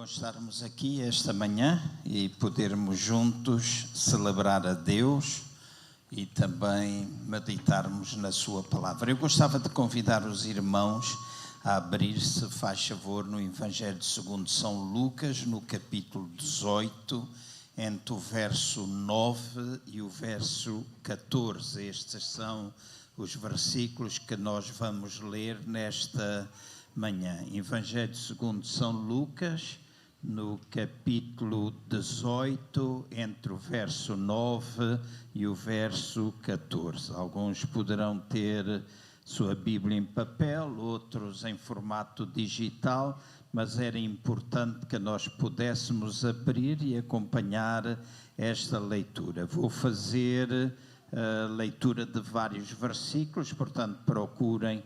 bom estarmos aqui esta manhã e podermos juntos celebrar a Deus e também meditarmos na sua palavra. Eu gostava de convidar os irmãos a abrir-se, faz favor, no Evangelho segundo São Lucas, no capítulo 18, entre o verso 9 e o verso 14. Estes são os versículos que nós vamos ler nesta manhã. Evangelho segundo São Lucas, no capítulo 18, entre o verso 9 e o verso 14. Alguns poderão ter sua Bíblia em papel, outros em formato digital, mas era importante que nós pudéssemos abrir e acompanhar esta leitura. Vou fazer a leitura de vários versículos, portanto procurem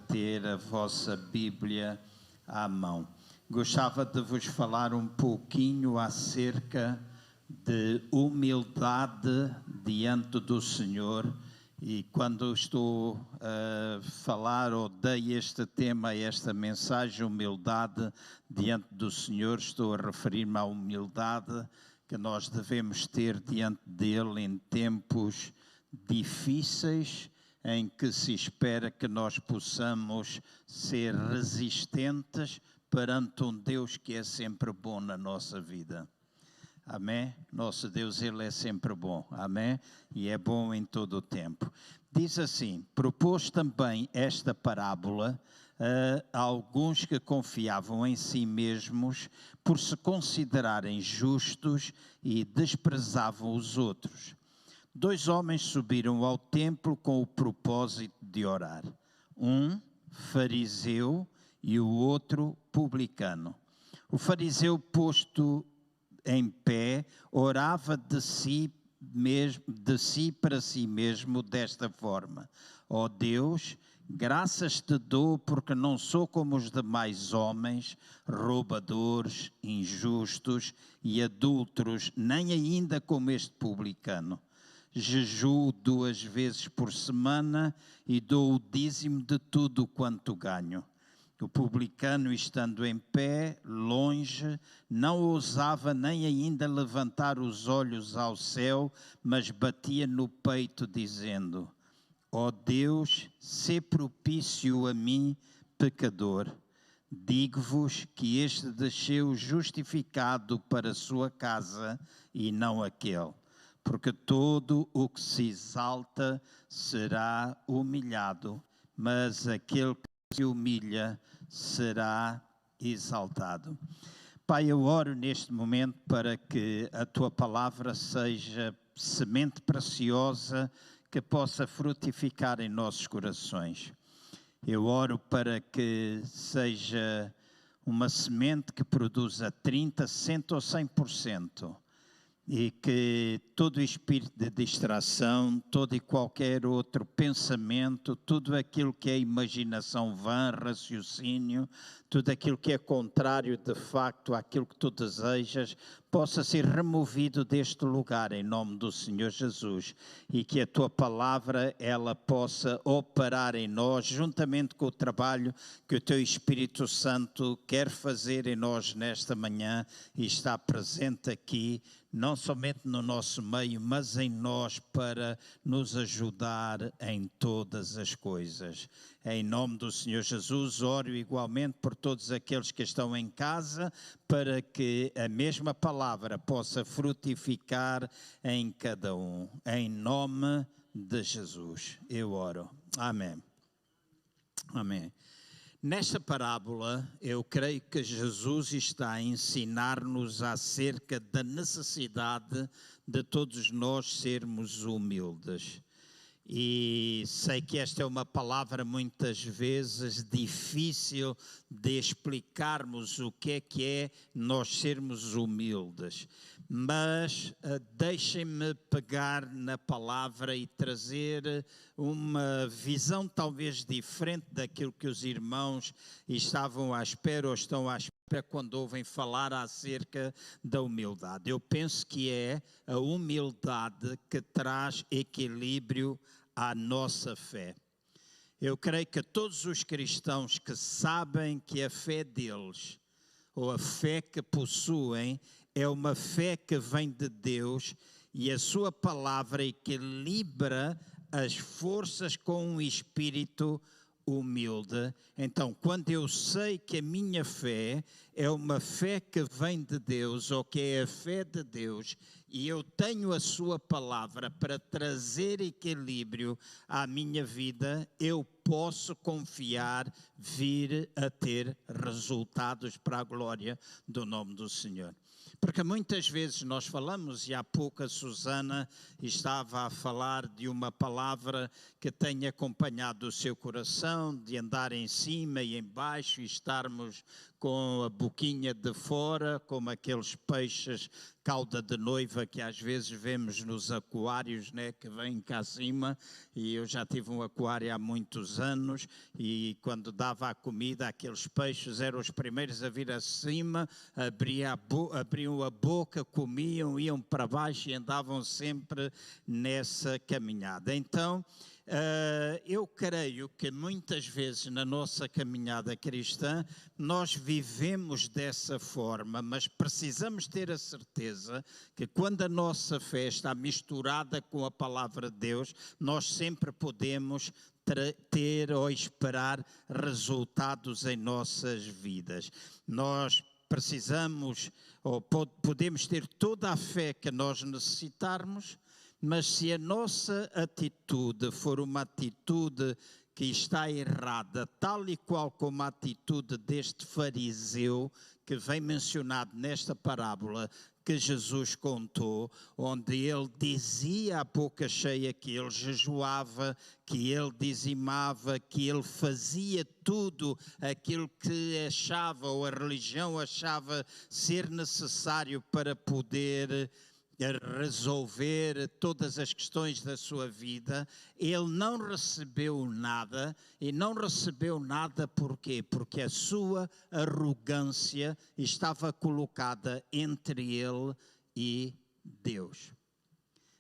ter a vossa Bíblia à mão. Gostava de vos falar um pouquinho acerca de humildade diante do Senhor, e quando estou a falar ou dei este tema, esta mensagem, humildade diante do Senhor, estou a referir-me à humildade que nós devemos ter diante dele em tempos difíceis, em que se espera que nós possamos ser resistentes perante um Deus que é sempre bom na nossa vida. Amém? Nosso Deus, Ele é sempre bom. Amém? E é bom em todo o tempo. Diz assim: propôs também esta parábola a alguns que confiavam em si mesmos por se considerarem justos e desprezavam os outros. 2 homens subiram ao templo com o propósito de orar. Um fariseu e o outro publicano. O fariseu, posto em pé, orava de si para si mesmo desta forma: ó Deus, graças te dou porque não sou como os demais homens, roubadores, injustos e adúlteros, nem ainda como este publicano. Jejuo 2 vezes por semana e dou o dízimo de tudo quanto ganho. O publicano, estando em pé, longe, não ousava nem ainda levantar os olhos ao céu, mas batia no peito, dizendo: ó Deus, sê propício a mim, pecador. Digo-vos que este desceu justificado para a sua casa e não aquele. Porque todo o que se exalta será humilhado, mas aquele que se humilha será exaltado. Pai, eu oro neste momento para que a Tua palavra seja semente preciosa que possa frutificar em nossos corações. Eu oro para que seja uma semente que produza 30%, 60% ou 100%. E que todo espírito de distração, todo e qualquer outro pensamento, tudo aquilo que é imaginação vã, raciocínio, tudo aquilo que é contrário de facto àquilo que tu desejas, possa ser removido deste lugar em nome do Senhor Jesus, e que a tua palavra ela possa operar em nós, juntamente com o trabalho que o teu Espírito Santo quer fazer em nós nesta manhã e está presente aqui, não somente no nosso meio, mas em nós, para nos ajudar em todas as coisas. Em nome do Senhor Jesus, oro igualmente por todos aqueles que estão em casa, para que a mesma palavra possa frutificar em cada um. Em nome de Jesus, eu oro. Amém. Amém. Nesta parábola, eu creio que Jesus está a ensinar-nos acerca da necessidade de todos nós sermos humildes. E sei que esta é uma palavra muitas vezes difícil de explicarmos o que é nós sermos humildes. Mas deixem-me pegar na palavra e trazer uma visão talvez diferente daquilo que os irmãos estavam à espera ou estão à espera quando ouvem falar acerca da humildade. Eu penso que é a humildade que traz equilíbrio à nossa fé. Eu creio que todos os cristãos que sabem que a fé deles ou a fé que possuem, é uma fé que vem de Deus e a sua palavra equilibra as forças com um espírito humilde. Então, quando eu sei que a minha fé é uma fé que vem de Deus, ou que é a fé de Deus, e eu tenho a sua palavra para trazer equilíbrio à minha vida, eu posso confiar, vir a ter resultados para a glória do nome do Senhor. Porque muitas vezes nós falamos, e há pouco a Susana estava a falar de uma palavra que tem acompanhado o seu coração, de andar em cima e em baixo e estarmos com a boquinha de fora, como aqueles peixes cauda de noiva que às vezes vemos nos aquários, né, que vêm cá acima, e eu já tive um aquário há muitos anos, e quando dava a comida, aqueles peixes eram os primeiros a vir acima, abriam a boca, comiam, iam para baixo e andavam sempre nessa caminhada. Então, eu creio que muitas vezes na nossa caminhada cristã nós vivemos dessa forma, mas precisamos ter a certeza que quando a nossa fé está misturada com a palavra de Deus, nós sempre podemos ter ou esperar resultados em nossas vidas. Nós precisamos ou podemos ter toda a fé que nós necessitarmos, mas se a nossa atitude for uma atitude que está errada, tal e qual como a atitude deste fariseu que vem mencionado nesta parábola que Jesus contou, onde ele dizia à boca cheia que ele jejuava, que ele dizimava, que ele fazia tudo aquilo que achava ou a religião achava ser necessário para poder resolver todas as questões da sua vida. Ele não recebeu nada, e não recebeu nada porquê? Porque a sua arrogância estava colocada entre ele e Deus.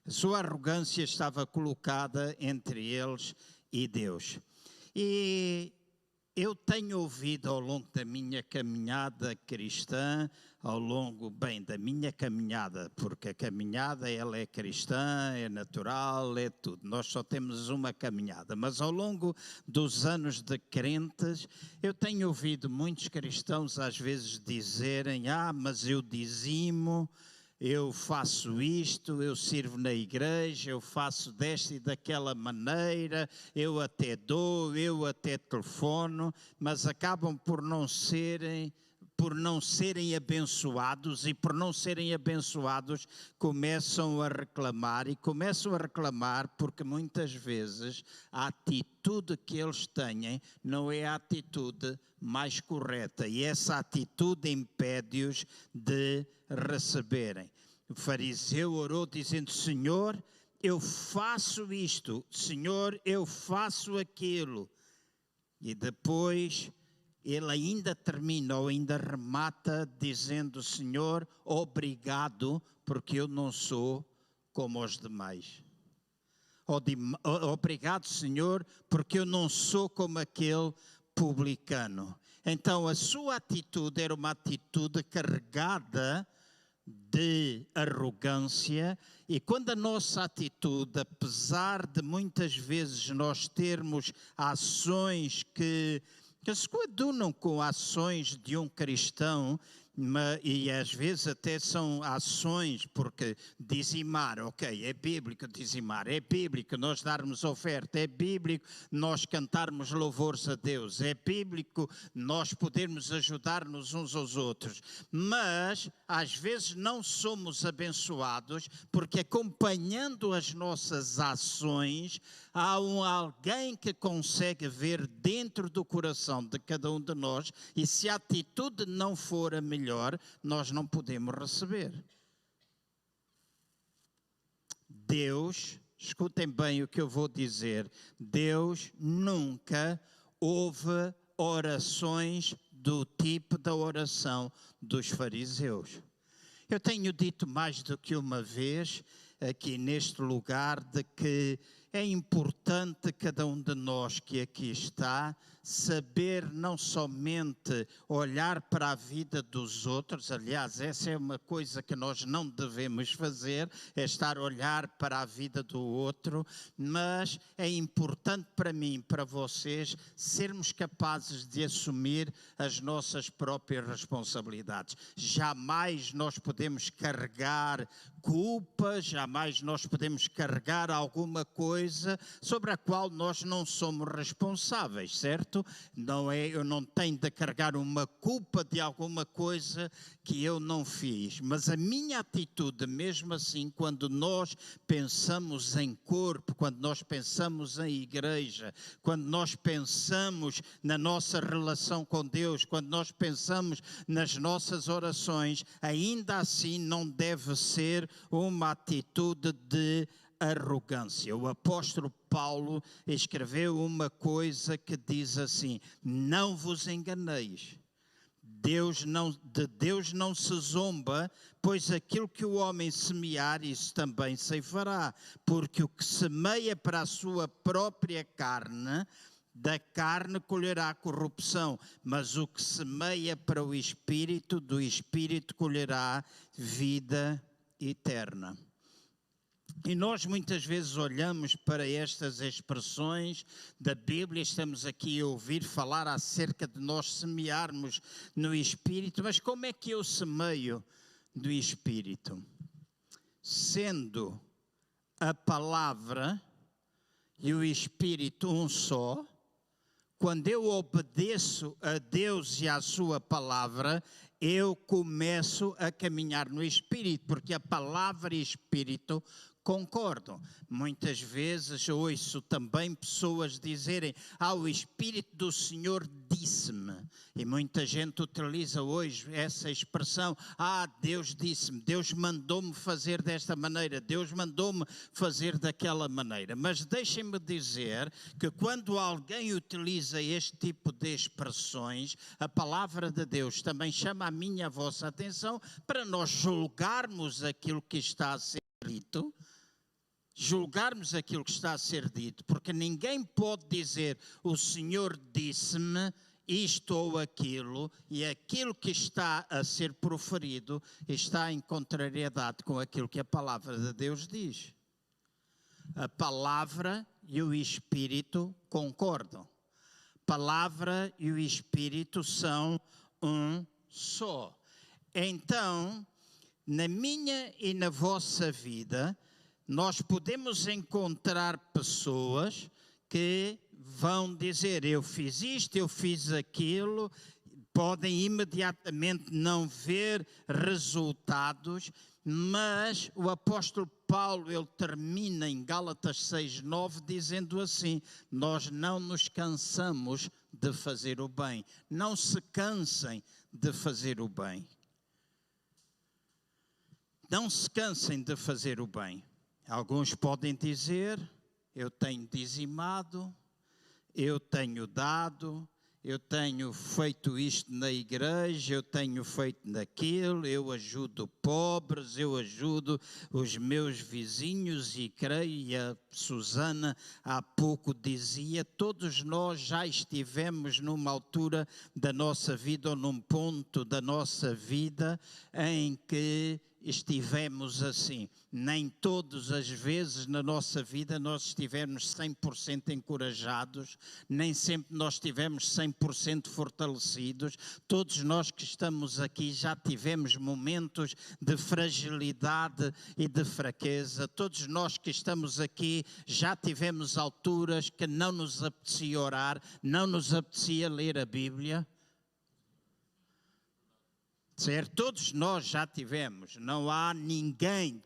A sua arrogância estava colocada entre eles e Deus. E eu tenho ouvido ao longo da minha caminhada cristã, ao longo, da minha caminhada, porque a caminhada ela é cristã, é natural, é tudo. Nós só temos uma caminhada, mas ao longo dos anos de crentes, eu tenho ouvido muitos cristãos às vezes dizerem, mas eu dizimo, eu faço isto, eu sirvo na igreja, eu faço desta e daquela maneira, eu até dou, eu até telefono, mas acabam por não serem abençoados, e por não serem abençoados começam a reclamar, e começam a reclamar porque muitas vezes a atitude que eles têm não é a atitude mais correta, e essa atitude impede-os de receberem. O fariseu orou dizendo, Senhor, eu faço isto, Senhor, eu faço aquilo, e depois ele ainda termina, ou ainda remata dizendo, Senhor, obrigado, porque eu não sou como os demais. Obrigado, Senhor, porque eu não sou como aquele publicano. Então a sua atitude era uma atitude carregada de arrogância, e quando a nossa atitude, apesar de muitas vezes nós termos ações que se coadunam com ações de um cristão, e às vezes até são ações, porque dizimar, ok, é bíblico dizimar, é bíblico nós darmos oferta, é bíblico nós cantarmos louvores a Deus, é bíblico nós podermos ajudar-nos uns aos outros, mas às vezes não somos abençoados, porque acompanhando as nossas ações, há alguém que consegue ver dentro do coração de cada um de nós, e se a atitude não for a melhor, nós não podemos receber. Deus, escutem bem o que eu vou dizer, Deus nunca ouve orações do tipo da oração dos fariseus. Eu tenho dito mais do que uma vez aqui neste lugar de que é importante cada um de nós que aqui está saber não somente olhar para a vida dos outros. Aliás, essa é uma coisa que nós não devemos fazer, é estar a olhar para a vida do outro, mas é importante para mim, para vocês, sermos capazes de assumir as nossas próprias responsabilidades. Jamais nós podemos carregar culpa, jamais nós podemos carregar alguma coisa sobre a qual nós não somos responsáveis, certo? Eu não tenho de carregar uma culpa de alguma coisa que eu não fiz, mas a minha atitude, mesmo assim, quando nós pensamos em corpo, quando nós pensamos em igreja, quando nós pensamos na nossa relação com Deus, quando nós pensamos nas nossas orações, ainda assim não deve ser uma atitude de arrogância. O apóstolo Paulo escreveu uma coisa que diz assim: não vos enganeis, de Deus não se zomba, pois aquilo que o homem semear, isso também ceifará, porque o que semeia para a sua própria carne, da carne colherá corrupção, mas o que semeia para o Espírito, do Espírito colherá vida eterna. E nós muitas vezes olhamos para estas expressões da Bíblia, estamos aqui a ouvir falar acerca de nós semearmos no Espírito, mas como é que eu semeio do Espírito? Sendo a palavra e o Espírito um só, quando eu obedeço a Deus e à sua palavra, eu começo a caminhar no Espírito, porque a palavra e o Espírito concordam. Muitas vezes ouço também pessoas dizerem: o Espírito do Senhor disse-me. E muita gente utiliza hoje essa expressão: Deus disse-me, Deus mandou-me fazer desta maneira, Deus mandou-me fazer daquela maneira. Mas deixem-me dizer que quando alguém utiliza este tipo de expressões, a palavra de Deus também chama a minha e a vossa atenção para nós julgarmos aquilo que está a ser dito. Julgarmos aquilo que está a ser dito, porque ninguém pode dizer: o Senhor disse-me isto ou aquilo, e aquilo que está a ser proferido está em contrariedade com aquilo que a palavra de Deus diz. A palavra e o Espírito concordam. A palavra e o Espírito são um só. Então, na minha e na vossa vida, nós podemos encontrar pessoas que vão dizer: eu fiz isto, eu fiz aquilo, podem imediatamente não ver resultados, mas o apóstolo Paulo, ele termina em Gálatas 6:9 dizendo assim: nós não nos cansamos de fazer o bem. Não se cansem de fazer o bem. Não se cansem de fazer o bem. Alguns podem dizer: eu tenho dizimado, eu tenho dado, eu tenho feito isto na igreja, eu tenho feito naquilo, eu ajudo pobres, eu ajudo os meus vizinhos, e creio, e a Susana há pouco dizia, todos nós já estivemos numa altura da nossa vida, ou num ponto da nossa vida, em que estivemos assim. Nem todas as vezes na nossa vida nós estivemos 100% encorajados, nem sempre nós estivemos 100% fortalecidos. Todos nós que estamos aqui já tivemos momentos de fragilidade e de fraqueza. Todos nós que estamos aqui já tivemos alturas que não nos apetecia orar, não nos apetecia ler a Bíblia. Certo? Todos nós já tivemos, não há ninguém,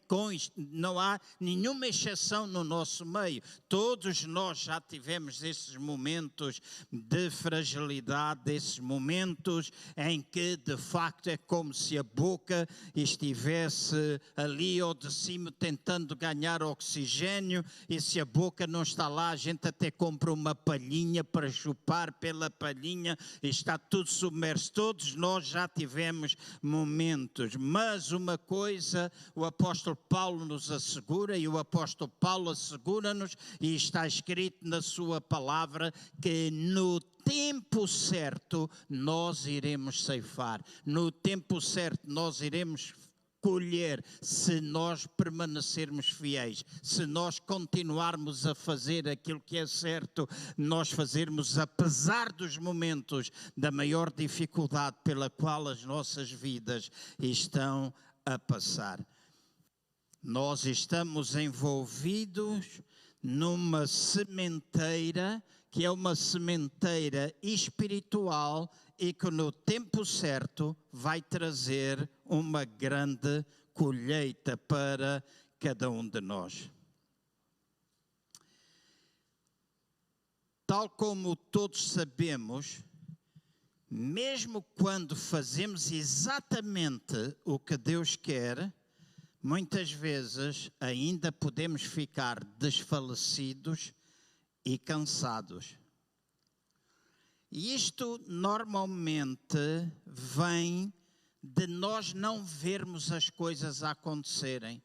não há nenhuma exceção no nosso meio. Todos nós já tivemos esses momentos de fragilidade, esses momentos em que de facto é como se a boca estivesse ali ao de cima tentando ganhar oxigênio, e se a boca não está lá, a gente até compra uma palhinha para chupar pela palhinha e está tudo submerso. Todos nós já tivemos momentos. Mas uma coisa o apóstolo Paulo nos assegura, e o apóstolo Paulo assegura-nos, e está escrito na sua palavra, que no tempo certo nós iremos ceifar. No tempo certo nós iremos colher, se nós permanecermos fiéis, se nós continuarmos a fazer aquilo que é certo, nós fazermos apesar dos momentos da maior dificuldade pela qual as nossas vidas estão a passar. Nós estamos envolvidos numa sementeira, que é uma sementeira espiritual e que no tempo certo vai trazer uma grande colheita para cada um de nós. Tal como todos sabemos, mesmo quando fazemos exatamente o que Deus quer, muitas vezes ainda podemos ficar desfalecidos e cansados. E isto normalmente vem de nós não vermos as coisas acontecerem.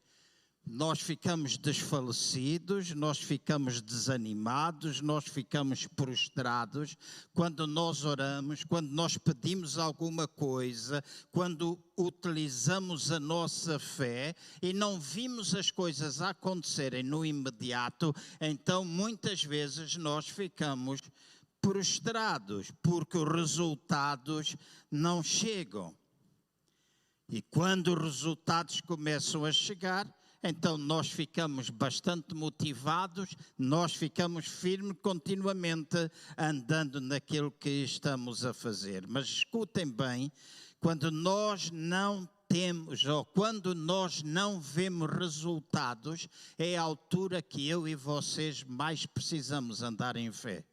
Nós ficamos desfalecidos, nós ficamos desanimados, nós ficamos prostrados quando nós oramos, quando nós pedimos alguma coisa, quando utilizamos a nossa fé e não vimos as coisas acontecerem no imediato, então muitas vezes nós ficamos prostrados porque os resultados não chegam. E quando os resultados começam a chegar, então nós ficamos bastante motivados, nós ficamos firmes continuamente andando naquilo que estamos a fazer. Mas escutem bem, quando nós não temos, ou quando nós não vemos resultados, é a altura que eu e vocês mais precisamos andar em fé.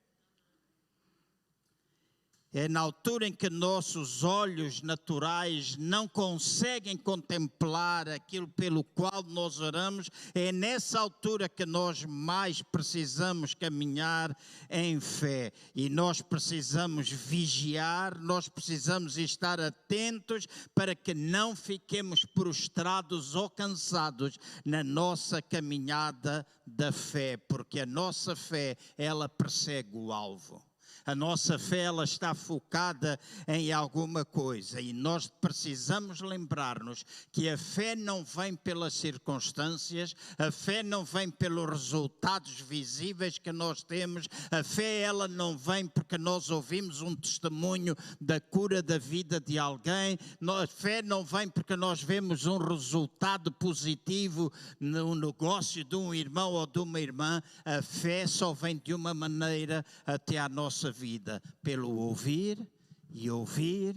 É na altura em que nossos olhos naturais não conseguem contemplar aquilo pelo qual nós oramos, é nessa altura que nós mais precisamos caminhar em fé. E nós precisamos vigiar, nós precisamos estar atentos para que não fiquemos prostrados ou cansados na nossa caminhada da fé, porque a nossa fé, ela persegue o alvo. A nossa fé, ela está focada em alguma coisa e nós precisamos lembrar-nos que a fé não vem pelas circunstâncias, a fé não vem pelos resultados visíveis que nós temos, a fé, ela não vem porque nós ouvimos um testemunho da cura da vida de alguém, a fé não vem porque nós vemos um resultado positivo no negócio de um irmão ou de uma irmã. A fé só vem de uma maneira até à nossa vida, pelo ouvir e ouvir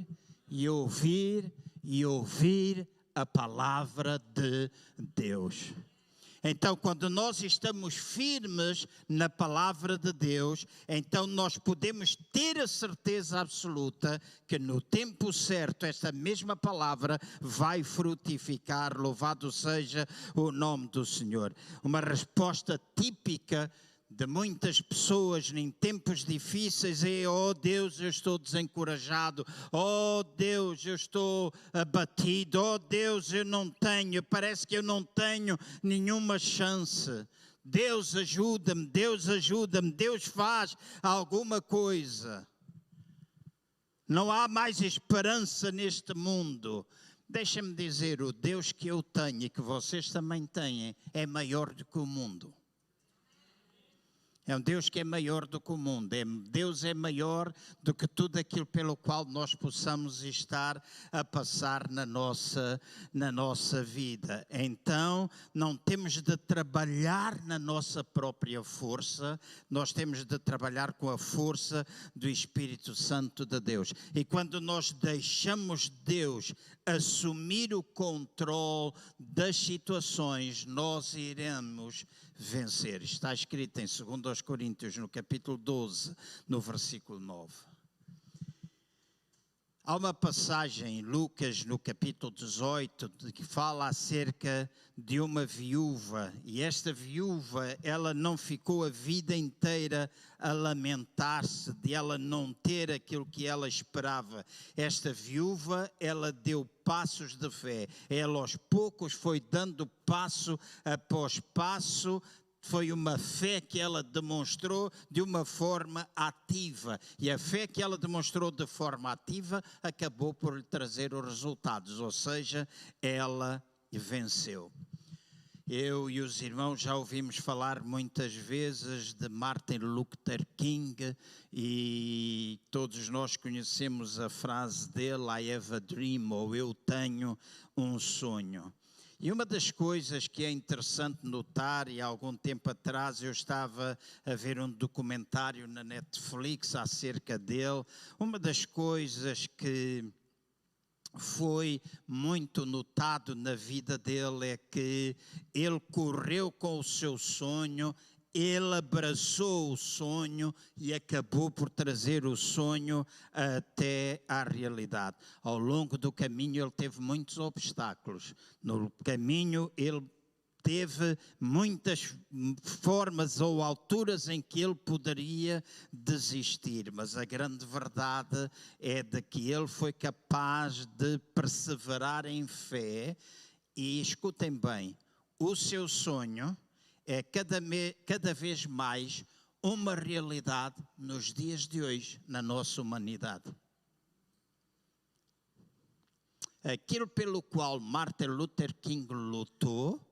e ouvir e ouvir a palavra de Deus. Então, quando nós estamos firmes na palavra de Deus, então nós podemos ter a certeza absoluta que no tempo certo esta mesma palavra vai frutificar. Louvado seja o nome do Senhor. Uma resposta típica de muitas pessoas em tempos difíceis é: oh Deus, eu estou desencorajado, oh Deus, eu estou abatido, oh Deus, eu não tenho, parece que eu não tenho nenhuma chance. Deus ajuda-me, Deus ajuda-me, Deus faz alguma coisa. Não há mais esperança neste mundo. Deixa-me dizer, o Deus que eu tenho e que vocês também têm é maior do que o mundo. É um Deus que é maior do que o mundo. Deus é maior do que tudo aquilo pelo qual nós possamos estar a passar na nossa vida. Então, não temos de trabalhar na nossa própria força, nós temos de trabalhar com a força do Espírito Santo de Deus. E quando nós deixamos Deus assumir o controle das situações, nós iremos vencer. Está escrito em 2 Coríntios, no capítulo 12, no versículo 9. Há uma passagem em Lucas, no capítulo 18, que fala acerca de uma viúva. E esta viúva, ela não ficou a vida inteira a lamentar-se de ela não ter aquilo que ela esperava. Esta viúva, ela deu passos de fé. Ela aos poucos foi dando passo após passo. Foi uma fé que ela demonstrou de uma forma ativa. E a fé que ela demonstrou de forma ativa acabou por lhe trazer os resultados. Ou seja, ela venceu. Eu e os irmãos já ouvimos falar muitas vezes de Martin Luther King e todos nós conhecemos a frase dele, I have a dream, ou eu tenho um sonho. E uma das coisas que é interessante notar, e há algum tempo atrás eu estava a ver um documentário na Netflix acerca dele, uma das coisas que foi muito notado na vida dele é que ele correu com o seu sonho, ele abraçou o sonho e acabou por trazer o sonho até à realidade. Ao longo do caminho ele teve muitos obstáculos. No caminho ele teve muitas formas ou alturas em que ele poderia desistir, mas a grande verdade é de que ele foi capaz de perseverar em fé e, escutem bem, o seu sonho é cada vez mais uma realidade nos dias de hoje, na nossa humanidade. Aquilo pelo qual Martin Luther King lutou,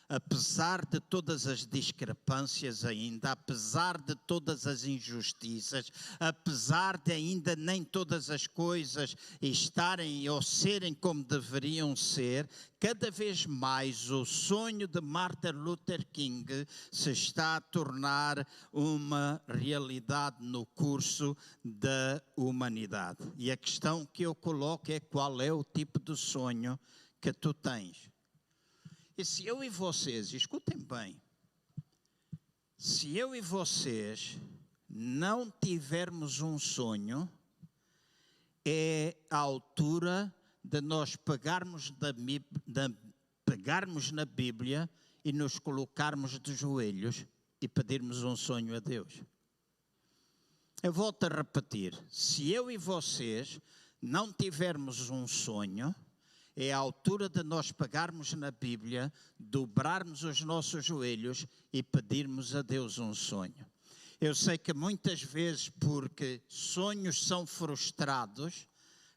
apesar de todas as discrepâncias ainda, apesar de todas as injustiças, apesar de ainda nem todas as coisas estarem ou serem como deveriam ser, cada vez mais o sonho de Martin Luther King se está a tornar uma realidade no curso da humanidade. E a questão que eu coloco é: qual é o tipo de sonho que tu tens? E se eu e vocês, escutem bem, se eu e vocês não tivermos um sonho, é a altura de nós pegarmos na Bíblia e nos colocarmos de joelhos e pedirmos um sonho a Deus. Eu volto a repetir, se eu e vocês não tivermos um sonho, é a altura de nós pegarmos na Bíblia, dobrarmos os nossos joelhos e pedirmos a Deus um sonho. Eu sei que muitas vezes, porque sonhos são frustrados,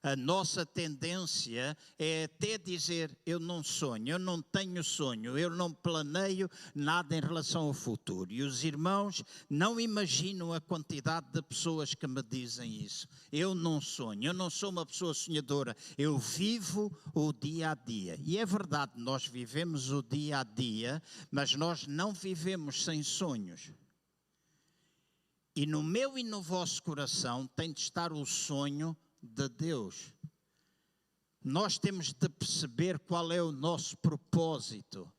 a nossa tendência é até dizer: eu não sonho, eu não tenho sonho, eu não planeio nada em relação ao futuro. E os irmãos não imaginam a quantidade de pessoas que me dizem isso. Eu não sonho, eu não sou uma pessoa sonhadora, eu vivo o dia a dia. E é verdade, nós vivemos o dia a dia, mas nós não vivemos sem sonhos. E no meu e no vosso coração tem de estar o sonho de Deus. Nós temos de perceber qual é o nosso propósito.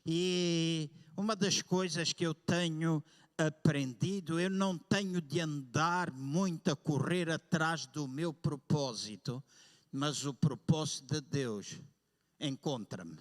E uma das coisas que eu tenho aprendido, eu não tenho de andar muito a correr atrás do meu propósito, mas o propósito de Deus encontra-me.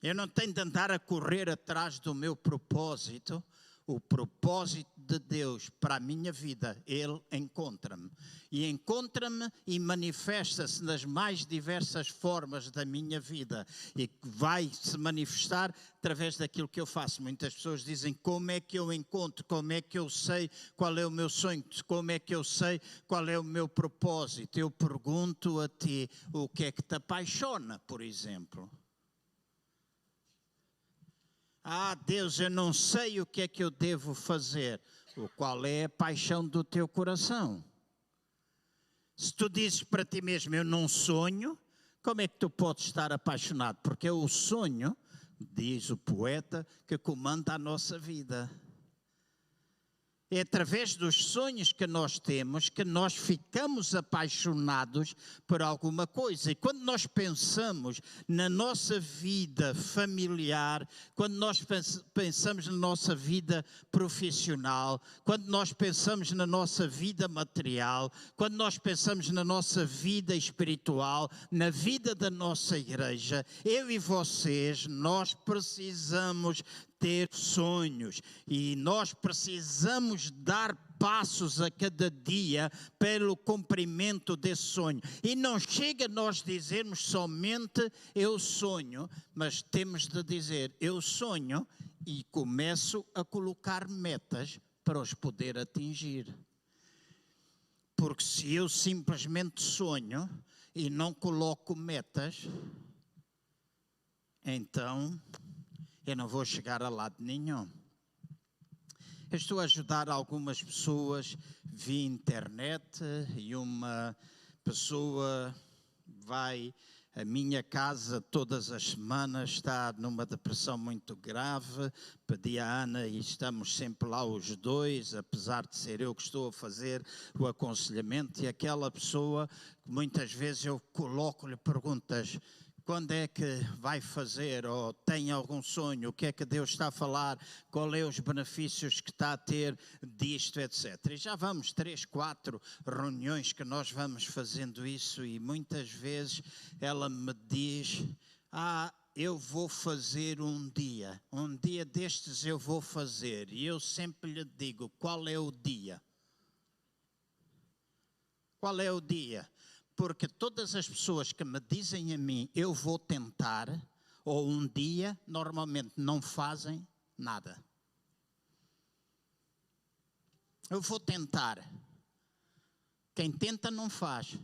Eu não tenho de andar a correr atrás do meu propósito. O propósito de Deus para a minha vida, Ele encontra-me. E encontra-me e manifesta-se nas mais diversas formas da minha vida. E vai se manifestar através daquilo que eu faço. Muitas pessoas dizem: como é que eu encontro? Como é que eu sei qual é o meu sonho? Como é que eu sei qual é o meu propósito? Eu pergunto a ti: o que é que te apaixona, por exemplo? Ah, Deus, eu não sei o que é que eu devo fazer. Qual é a paixão do teu coração? Se tu dizes para ti mesmo: eu não sonho, como é que tu podes estar apaixonado? Porque é o sonho, diz o poeta, que comanda a nossa vida. É através dos sonhos que nós temos que nós ficamos apaixonados por alguma coisa. E quando nós pensamos na nossa vida familiar, quando nós pensamos na nossa vida profissional, quando nós pensamos na nossa vida material, quando nós pensamos na nossa vida espiritual, na vida da nossa igreja, eu e vocês, nós precisamos ter sonhos e nós precisamos dar passos a cada dia pelo cumprimento desse sonho. E não chega nós dizermos somente eu sonho, mas temos de dizer eu sonho e começo a colocar metas para os poder atingir. Porque se eu simplesmente sonho e não coloco metas, então eu não vou chegar a lado nenhum. Eu estou a ajudar algumas pessoas via internet e uma pessoa vai à minha casa todas as semanas, está numa depressão muito grave, pedi à Ana e estamos sempre lá os dois, apesar de ser eu que estou a fazer o aconselhamento, e aquela pessoa, muitas vezes eu coloco-lhe perguntas: quando é que vai fazer, ou tem algum sonho, o que é que Deus está a falar, qual é os benefícios que está a ter disto, etc. E já vamos 3, 4 reuniões que nós vamos fazendo isso, e muitas vezes ela me diz: eu vou fazer um dia destes eu vou fazer, e eu sempre lhe digo: qual é o dia? Qual é o dia? Porque todas as pessoas que me dizem a mim eu vou tentar, ou um dia, normalmente não fazem nada. Eu vou tentar. Quem tenta não faz.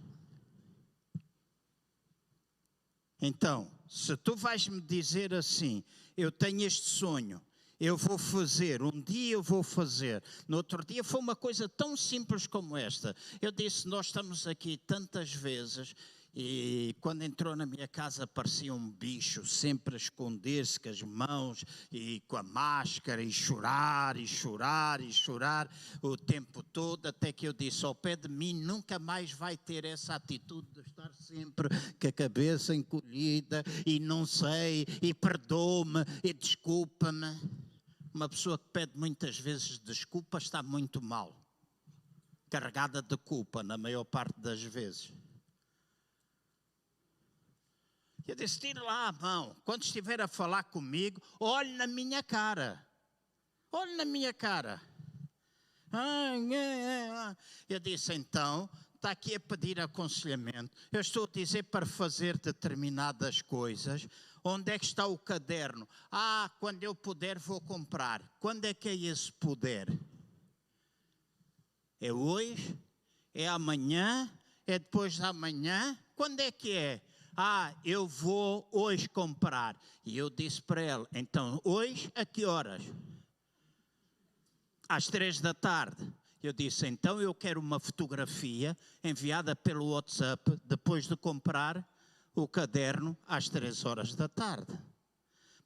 Então, se tu vais me dizer assim, eu tenho este sonho, eu vou fazer, um dia eu vou fazer. No outro dia foi uma coisa tão simples como esta. Eu disse: nós estamos aqui tantas vezes, e quando entrou na minha casa parecia um bicho, sempre a esconder-se com as mãos e com a máscara, e chorar, e chorar, e chorar o tempo todo, até que eu disse: ao pé de mim nunca mais vai ter essa atitude de estar sempre com a cabeça encolhida, e não sei, e perdoa-me, e desculpa-me. Uma pessoa que pede muitas vezes desculpa está muito mal, carregada de culpa na maior parte das vezes. Eu disse: tire lá a mão, quando estiver a falar comigo, olhe na minha cara. Olhe na minha cara. Eu disse: então, está aqui a pedir aconselhamento. Eu estou a dizer para fazer determinadas coisas. Onde é que está o caderno? Quando eu puder vou comprar. Quando é que é esse poder? É hoje? É amanhã? É depois de amanhã? Quando é que é? Eu vou hoje comprar. E eu disse para ela: então, hoje a que horas? Às 3 da tarde. Eu disse: então eu quero uma fotografia enviada pelo WhatsApp depois de comprar o caderno às 3 horas da tarde.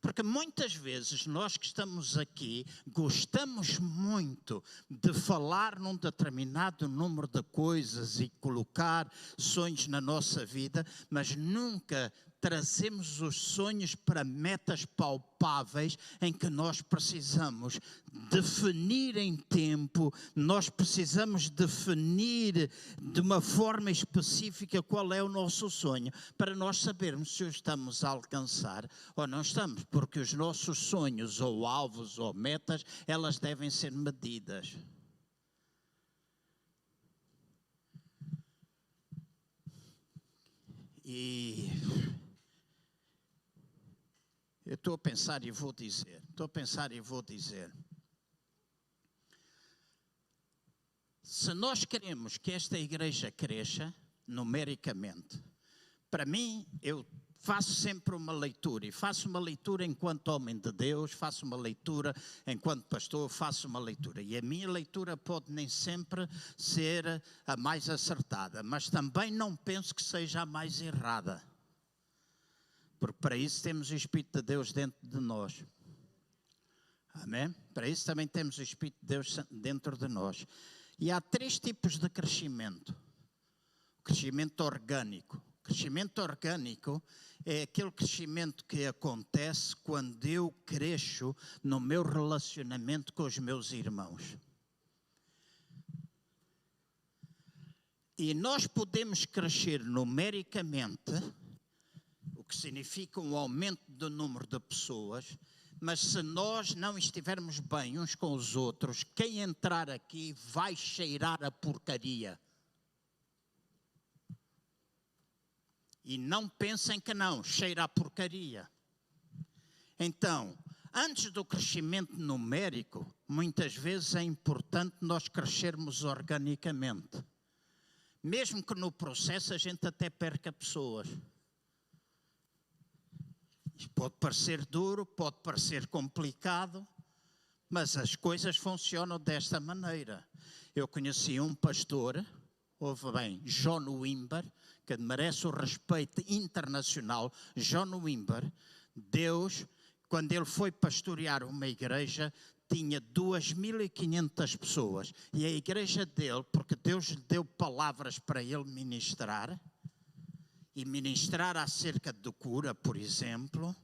Porque muitas vezes nós que estamos aqui gostamos muito de falar num determinado número de coisas e colocar sonhos na nossa vida, mas nunca trazemos os sonhos para metas palpáveis em que nós precisamos definir em tempo, nós precisamos definir de uma forma específica qual é o nosso sonho, para nós sabermos se o estamos a alcançar ou não estamos, porque os nossos sonhos ou alvos ou metas, elas devem ser medidas. E eu estou a pensar e vou dizer. Se nós queremos que esta igreja cresça numericamente, para mim, eu faço sempre uma leitura, e faço uma leitura enquanto homem de Deus, faço uma leitura enquanto pastor, faço uma leitura. E a minha leitura pode nem sempre ser a mais acertada, mas também não penso que seja a mais errada. Porque para isso temos o Espírito de Deus dentro de nós. Amém? Para isso também temos o Espírito de Deus dentro de nós. E há 3 tipos de crescimento. O crescimento orgânico. O crescimento orgânico é aquele crescimento que acontece quando eu cresço no meu relacionamento com os meus irmãos. E nós podemos crescer numericamente, o que significa um aumento do número de pessoas, mas se nós não estivermos bem uns com os outros, quem entrar aqui vai cheirar a porcaria. E não pensem que não, cheira a porcaria. Então, antes do crescimento numérico, muitas vezes é importante nós crescermos organicamente. Mesmo que no processo a gente até perca pessoas. Pode parecer duro, pode parecer complicado, mas as coisas funcionam desta maneira. Eu conheci um pastor, ouve bem, John Wimber, que merece o respeito internacional. John Wimber, Deus, quando ele foi pastorear uma igreja, tinha 2.500 pessoas. E a igreja dele, porque Deus lhe deu palavras para ele ministrar, e ministrar acerca de cura, por exemplo.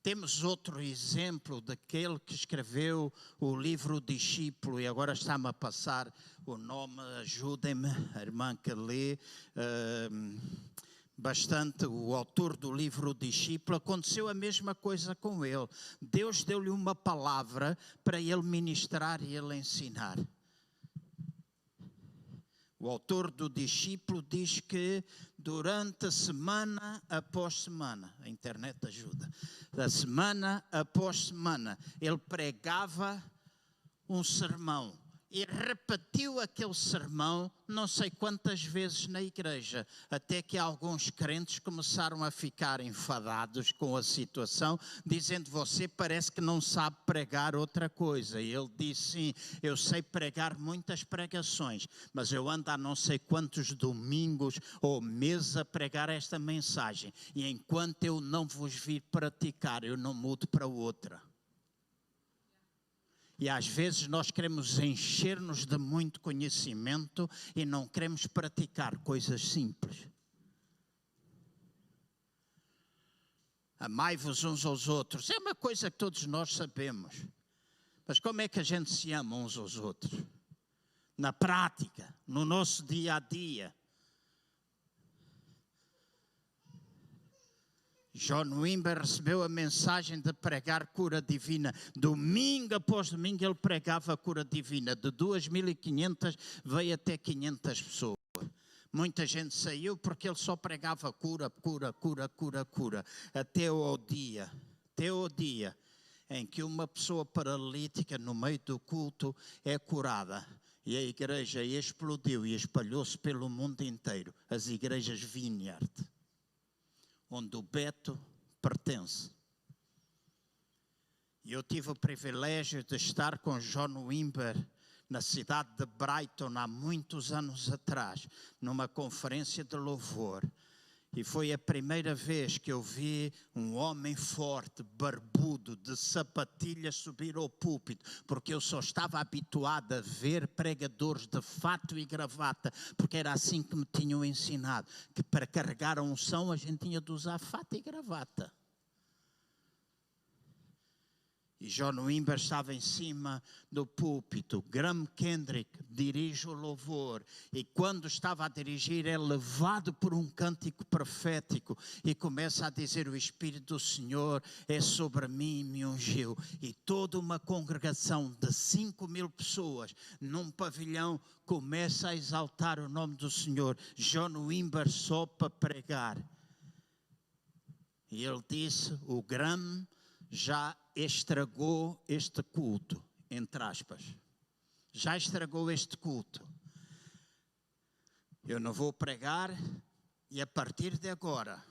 Temos outro exemplo daquele que escreveu o livro Discípulo, e agora está-me a passar o nome, ajudem-me, a irmã que lê bastante, o autor do livro Discípulo. Aconteceu a mesma coisa com ele. Deus deu-lhe uma palavra para ele ministrar e ele ensinar. O autor do Discípulo diz que durante semana após semana, a internet ajuda, da semana após semana, ele pregava um sermão e repetiu aquele sermão não sei quantas vezes na igreja, até que alguns crentes começaram a ficar enfadados com a situação, dizendo: você parece que não sabe pregar outra coisa. E ele disse: sim, eu sei pregar muitas pregações, mas eu ando há não sei quantos domingos ou meses a pregar esta mensagem, e enquanto eu não vos vir praticar, eu não mudo para outra. E às vezes nós queremos encher-nos de muito conhecimento e não queremos praticar coisas simples. Amai-vos uns aos outros. É uma coisa que todos nós sabemos. Mas como é que a gente se ama uns aos outros? Na prática, no nosso dia a dia. John Wimber recebeu a mensagem de pregar cura divina. Domingo após domingo ele pregava a cura divina. De 2.500 veio até 500 pessoas. Muita gente saiu porque ele só pregava cura, cura, cura, cura, cura. Até o dia em que uma pessoa paralítica no meio do culto é curada. E a igreja explodiu e espalhou-se pelo mundo inteiro. As igrejas Vineyard, onde o Beto pertence. E eu tive o privilégio de estar com John Wimber na cidade de Brighton há muitos anos atrás, numa conferência de louvor. E foi a primeira vez que eu vi um homem forte, barbudo, de sapatilhas subir ao púlpito, porque eu só estava habituado a ver pregadores de fato e gravata, porque era assim que me tinham ensinado, que para carregar a unção a gente tinha de usar fato e gravata. E John Wimber estava em cima do púlpito. Graham Kendrick dirige o louvor. E quando estava a dirigir, é levado por um cântico profético. E começa a dizer: o Espírito do Senhor é sobre mim e me ungiu. E toda uma congregação de 5.000 pessoas, num pavilhão, começa a exaltar o nome do Senhor. John Wimber só para pregar. E ele disse: o Graham já estragou este culto, entre aspas. Já estragou este culto. Eu não vou pregar e a partir de agora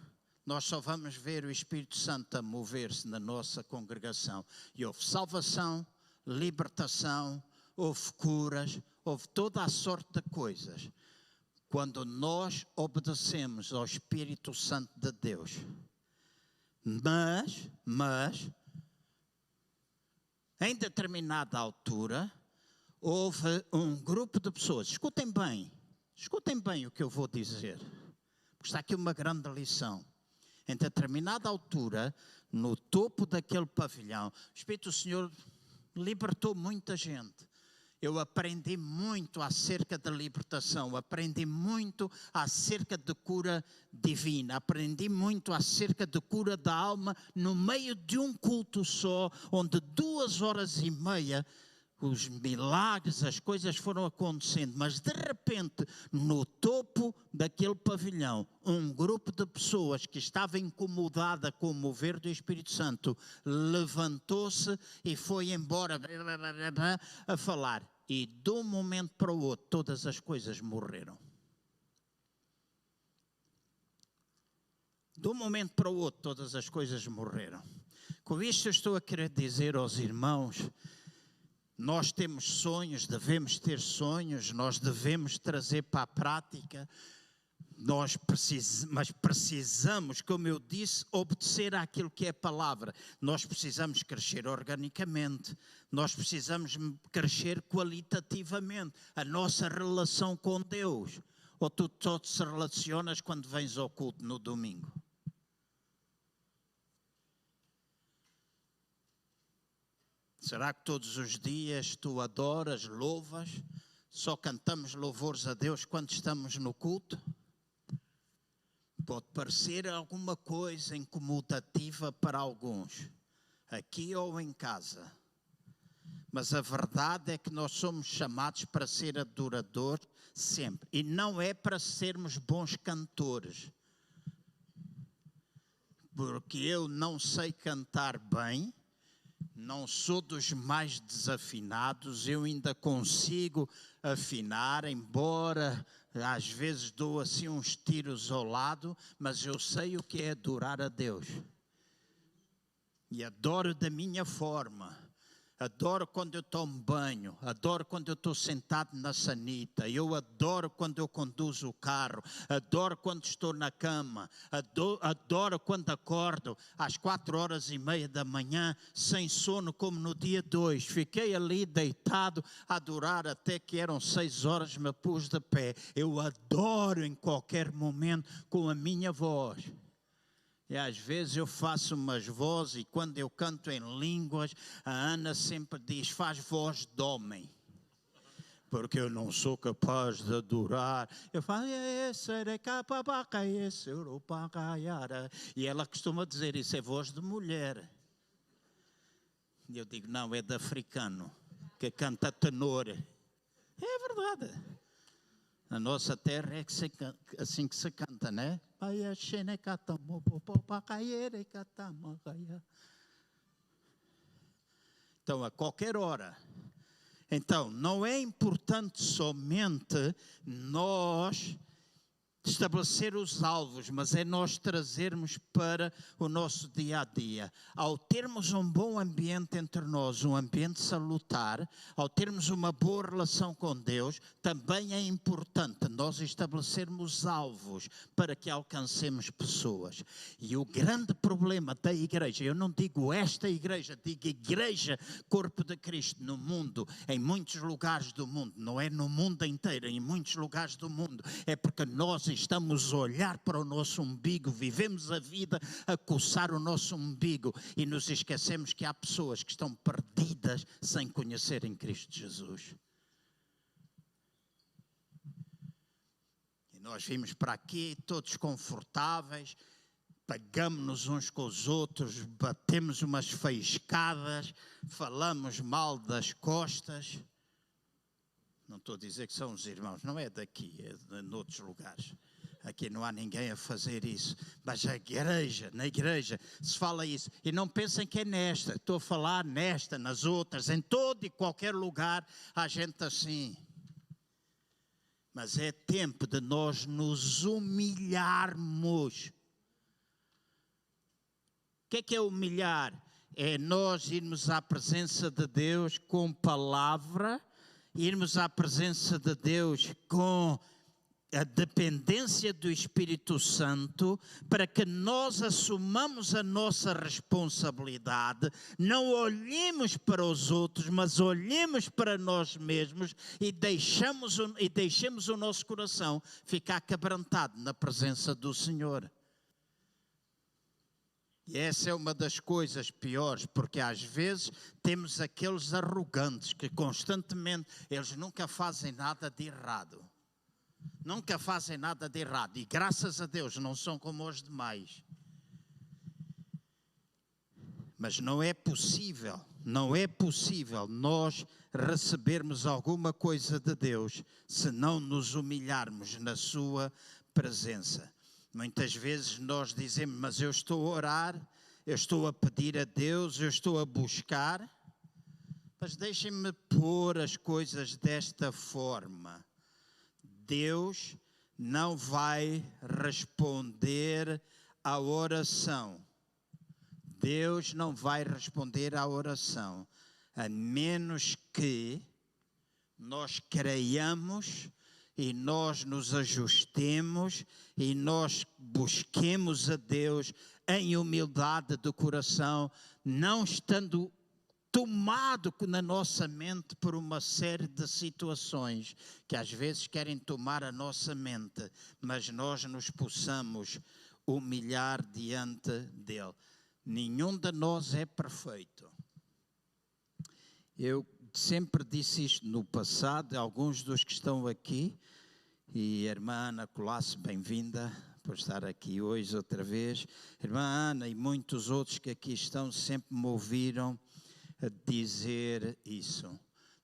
nós só vamos ver o Espírito Santo a mover-se na nossa congregação. E houve salvação, libertação, houve curas, houve toda a sorte de coisas. Quando nós obedecemos ao Espírito Santo de Deus. Mas Em determinada altura, houve um grupo de pessoas. Escutem bem o que eu vou dizer, porque está aqui uma grande lição. Em determinada altura, no topo daquele pavilhão, o Espírito do Senhor libertou muita gente. Eu aprendi muito acerca da libertação, aprendi muito acerca de cura divina, aprendi muito acerca de cura da alma no meio de um culto só, onde 2h30 os milagres, as coisas foram acontecendo, mas de repente, no topo daquele pavilhão, um grupo de pessoas que estava incomodada com o mover do Espírito Santo levantou-se e foi embora a falar. E de um momento para o outro, todas as coisas morreram. De um momento para o outro, todas as coisas morreram. Com isto eu estou a querer dizer aos irmãos: nós temos sonhos, devemos ter sonhos, nós devemos trazer para a prática, mas precisamos, como eu disse, obedecer àquilo que é a palavra. Nós precisamos crescer organicamente, nós precisamos crescer qualitativamente, a nossa relação com Deus. Ou tu só te relacionas quando vens ao culto no domingo? Será que todos os dias tu adoras, louvas, só cantamos louvores a Deus quando estamos no culto? Pode parecer alguma coisa incomodativa para alguns, aqui ou em casa. Mas a verdade é que nós somos chamados para ser adoradores sempre. E não é para sermos bons cantores. Porque eu não sei cantar bem, não sou dos mais desafinados, eu ainda consigo afinar, embora às vezes dou assim uns tiros ao lado, mas eu sei o que é adorar a Deus. E adoro da minha forma. Adoro quando eu tomo banho, adoro quando eu estou sentado na sanita, eu adoro quando eu conduzo o carro, adoro quando estou na cama, adoro quando acordo às 4h30 da manhã, sem sono como no dia 2. Fiquei ali deitado a adorar até que eram 6h, me pus de pé. Eu adoro em qualquer momento com a minha voz. E às vezes eu faço umas vozes e quando eu canto em línguas, a Ana sempre diz: faz voz de homem. Porque eu não sou capaz de adorar. Eu falo, e ela costuma dizer, isso é voz de mulher. E eu digo, não, é de africano, que canta tenor. É verdade. Na nossa terra é assim que se canta, né? Então, a qualquer hora. Então, não é importante somente nós estabelecer os alvos, mas é nós trazermos para o nosso dia a dia. Ao termos um bom ambiente entre nós, um ambiente salutar, ao termos uma boa relação com Deus, também é importante nós estabelecermos alvos para que alcancemos pessoas. E o grande problema da igreja, eu não digo esta igreja, digo igreja, corpo de Cristo no mundo, em muitos lugares do mundo, não é no mundo inteiro, em muitos lugares do mundo, é porque nós estamos a olhar para o nosso umbigo, vivemos a vida a coçar o nosso umbigo e nos esquecemos que há pessoas que estão perdidas sem conhecerem Cristo Jesus. E nós vimos para aqui todos confortáveis, pegamos-nos uns com os outros, batemos umas faiscadas, falamos mal das costas. Não estou a dizer que são os irmãos, não é daqui, é de outros lugares. Aqui não há ninguém a fazer isso. Mas a igreja, na igreja, se fala isso. E não pensem que é nesta, estou a falar nesta, nas outras, em todo e qualquer lugar há gente assim. Mas é tempo de nós nos humilharmos. O que é humilhar? É nós irmos à presença de Deus com palavra, irmos à presença de Deus com a dependência do Espírito Santo para que nós assumamos a nossa responsabilidade, não olhemos para os outros, mas olhemos para nós mesmos e deixemos o nosso coração ficar quebrantado na presença do Senhor. E essa é uma das coisas piores, porque às vezes temos aqueles arrogantes que constantemente, eles nunca fazem nada de errado. Nunca fazem nada de errado. E graças a Deus não são como os demais. Mas não é possível nós recebermos alguma coisa de Deus se não nos humilharmos na sua presença. Muitas vezes nós dizemos, mas eu estou a orar, eu estou a pedir a Deus, eu estou a buscar. Mas deixem-me pôr as coisas desta forma. Deus não vai responder à oração. Deus não vai responder à oração, a menos que nós creiamos e nós nos ajustemos e nós busquemos a Deus em humildade do coração, não estando tomado na nossa mente por uma série de situações que às vezes querem tomar a nossa mente, mas nós nos possamos humilhar diante dele. Nenhum de nós é perfeito. Eu sempre disse isto no passado, alguns dos que estão aqui, e a irmã Ana Colasso, bem-vinda por estar aqui hoje outra vez. Irmã Ana e muitos outros que aqui estão sempre me ouviram a dizer isso.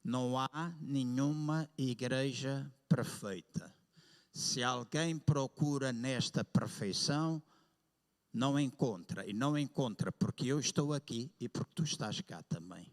Não há nenhuma igreja perfeita. Se alguém procura nesta perfeição, não encontra. E não encontra porque eu estou aqui e porque tu estás cá também.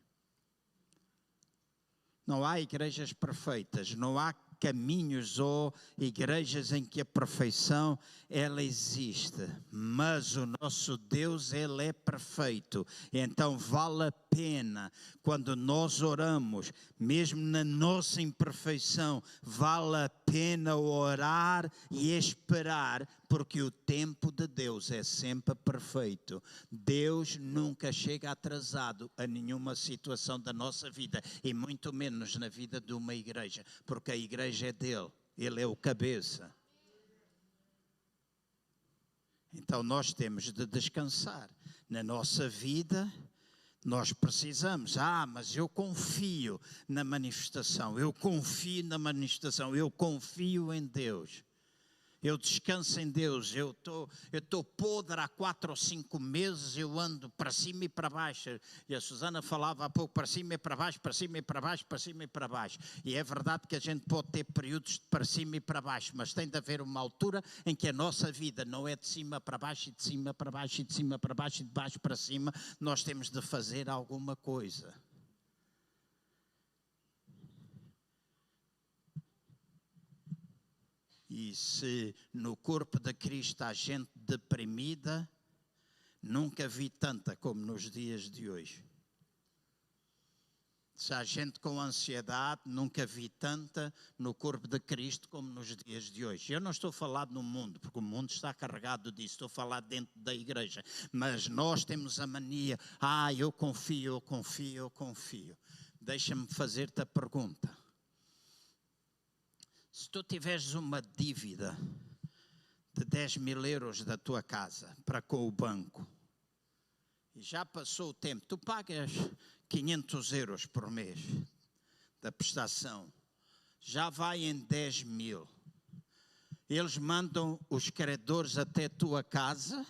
Não há igrejas perfeitas, não há caminhos ou igrejas em que a perfeição ela existe, mas o nosso Deus ele é perfeito, então vale a pena quando nós oramos, mesmo na nossa imperfeição, vale a pena orar e esperar, porque o tempo de Deus é sempre perfeito. Deus nunca chega atrasado a nenhuma situação da nossa vida e muito menos na vida de uma igreja, porque a igreja é dele, ele é o cabeça. Então nós temos de descansar na nossa vida. Nós precisamos, mas eu confio na manifestação, eu confio em Deus. Eu descanso em Deus, eu estou podre há 4 ou 5 meses, eu ando para cima e para baixo. E a Susana falava há pouco, para cima e para baixo, para cima e para baixo, para cima e para baixo. E é verdade que a gente pode ter períodos de para cima e para baixo, mas tem de haver uma altura em que a nossa vida não é de cima para baixo, e de cima para baixo, e de cima para baixo, e de baixo para cima. Nós temos de fazer alguma coisa. E se no corpo de Cristo há gente deprimida, nunca vi tanta como nos dias de hoje. Se há gente com ansiedade, nunca vi tanta no corpo de Cristo como nos dias de hoje. Eu não estou a falar no mundo, porque o mundo está carregado disso, estou a falar dentro da igreja. Mas nós temos a mania, eu confio. Deixa-me fazer-te a pergunta. Se tu tiveres uma dívida de 10.000 euros da tua casa para com o banco, e já passou o tempo, tu pagas 500 euros por mês da prestação, já vai em 10.000. Eles mandam os credores até a tua casa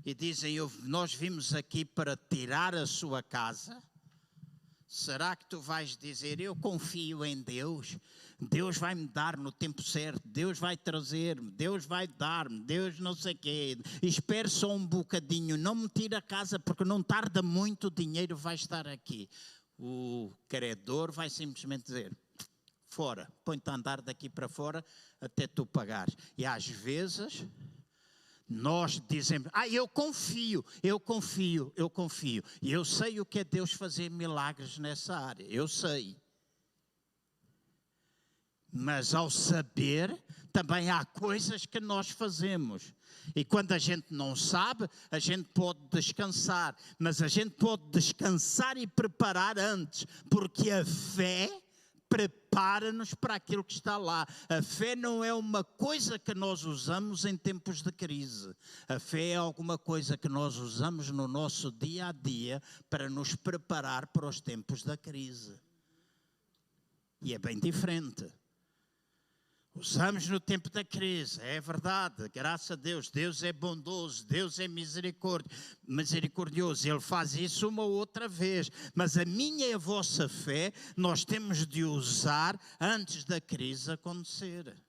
e dizem, nós vimos aqui para tirar a sua casa. Será que tu vais dizer, eu confio em Deus, Deus vai me dar no tempo certo, Deus vai trazer-me, Deus vai dar-me, Deus não sei o quê, espere só um bocadinho, não me tire a casa porque não tarda muito, o dinheiro vai estar aqui. O credor vai simplesmente dizer, fora, põe-te a andar daqui para fora até tu pagares. E às vezes nós dizemos, eu confio. E eu sei o que é Deus fazer milagres nessa área, eu sei. Mas ao saber, também há coisas que nós fazemos. E quando a gente não sabe, a gente pode descansar. Mas a gente pode descansar e preparar antes. Porque a fé prepara-nos para aquilo que está lá. A fé não é uma coisa que nós usamos em tempos de crise. A fé é alguma coisa que nós usamos no nosso dia a dia para nos preparar para os tempos da crise. E é bem diferente. Usamos no tempo da crise, é verdade, graças a Deus. Deus é bondoso, Deus é misericordioso. Ele faz isso uma outra vez. Mas a minha e a vossa fé, nós temos de usar antes da crise acontecer.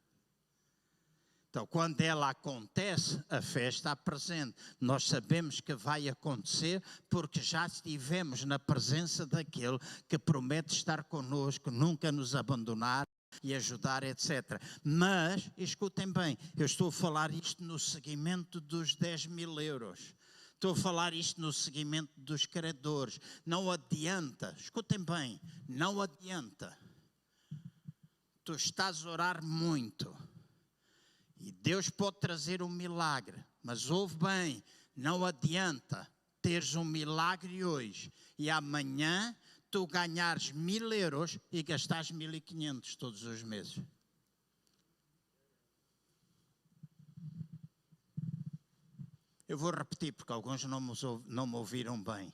Então, quando ela acontece, a fé está presente. Nós sabemos que vai acontecer porque já estivemos na presença daquele que promete estar connosco, nunca nos abandonar e ajudar, etc. Mas, escutem bem, eu estou a falar isto no seguimento dos 10.000 euros. Estou a falar isto no seguimento dos credores. Não adianta, escutem bem, não adianta. Tu estás a orar muito e Deus pode trazer um milagre, mas ouve bem, não adianta teres um milagre hoje e amanhã tu ganhares 1.000 euros e gastares 1.500 todos os meses. Eu vou repetir porque alguns não me ouviram bem.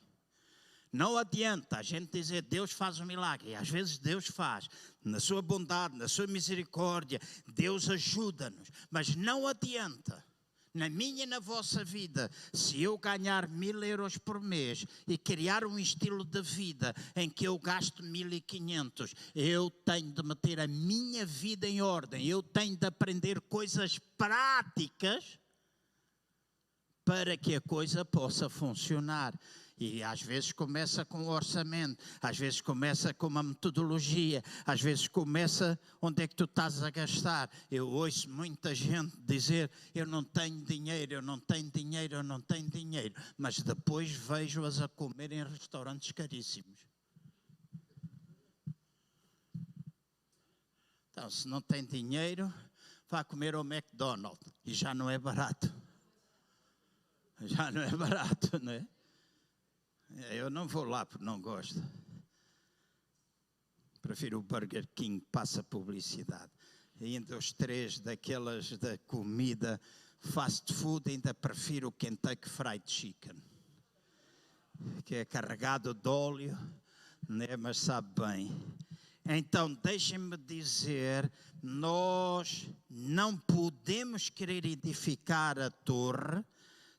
Não adianta a gente dizer Deus faz um milagre. E às vezes Deus faz, na sua bondade, na sua misericórdia, Deus ajuda-nos. Mas não adianta, na minha e na vossa vida, se eu ganhar 1.000 euros por mês e criar um estilo de vida em que eu gasto 1.500, eu tenho de meter a minha vida em ordem, eu tenho de aprender coisas práticas para que a coisa possa funcionar. E às vezes começa com o orçamento, às vezes começa com uma metodologia, às vezes começa onde é que tu estás a gastar. Eu ouço muita gente dizer, eu não tenho dinheiro, eu não tenho dinheiro, eu não tenho dinheiro. Mas depois vejo-as a comer em restaurantes caríssimos. Então, se não tem dinheiro, vá comer ao McDonald's. E já não é barato. Já não é barato, não é? Eu não vou lá porque não gosto. Prefiro o Burger King, passa publicidade. E ainda os 3 daquelas da comida fast food, ainda prefiro o Kentucky Fried Chicken. Que é carregado de óleo, né? Mas sabe bem. Então, deixem-me dizer, nós não podemos querer edificar a torre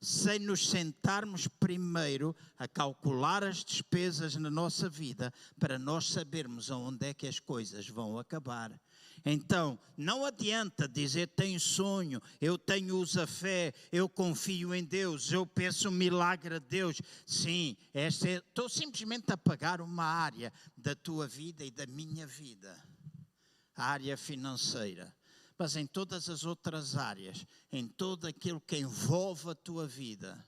sem nos sentarmos primeiro a calcular as despesas na nossa vida para nós sabermos aonde é que as coisas vão acabar. Então, não adianta dizer tenho sonho, eu tenho uso a fé, eu confio em Deus, eu peço um milagre a Deus. Sim, estou simplesmente a pagar uma área da tua vida e da minha vida, a área financeira. Mas em todas as outras áreas, em todo aquilo que envolve a tua vida,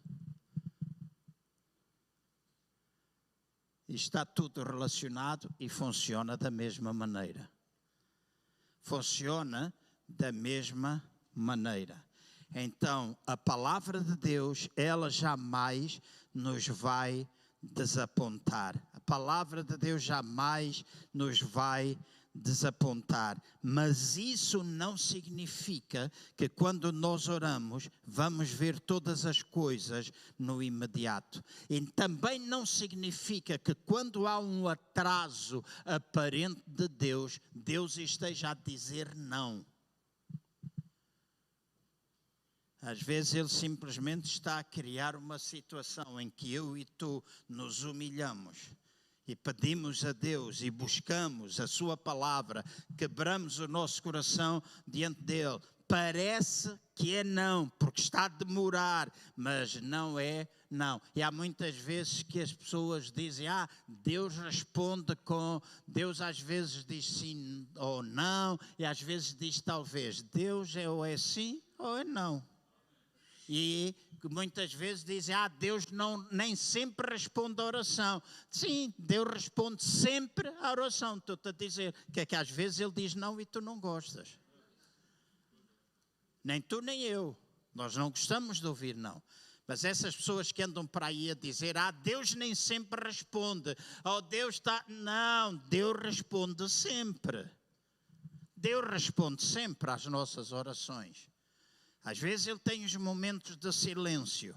está tudo relacionado e funciona da mesma maneira. Funciona da mesma maneira. Então, a palavra de Deus, ela jamais nos vai desapontar. A palavra de Deus jamais nos vai desapontar. Mas isso não significa que quando nós oramos vamos ver todas as coisas no imediato. E também não significa que quando há um atraso aparente de Deus, Deus esteja a dizer não. Às vezes Ele simplesmente está a criar uma situação em que eu e tu nos humilhamos e pedimos a Deus e buscamos a sua palavra, quebramos o nosso coração diante dele. Parece que é não, porque está a demorar, mas não é não. E há muitas vezes que as pessoas dizem, Deus responde com, Deus às vezes diz sim ou não, e às vezes diz talvez. Deus ou é sim ou é não. E que muitas vezes dizem, Deus nem sempre responde à oração. Sim, Deus responde sempre à oração. Estou-te a dizer que às vezes Ele diz não e tu não gostas. Nem tu nem eu. Nós não gostamos de ouvir não. Mas essas pessoas que andam para aí a dizer, Deus nem sempre responde. Deus está... Não, Deus responde sempre. Deus responde sempre às nossas orações. Às vezes Ele tem os momentos de silêncio.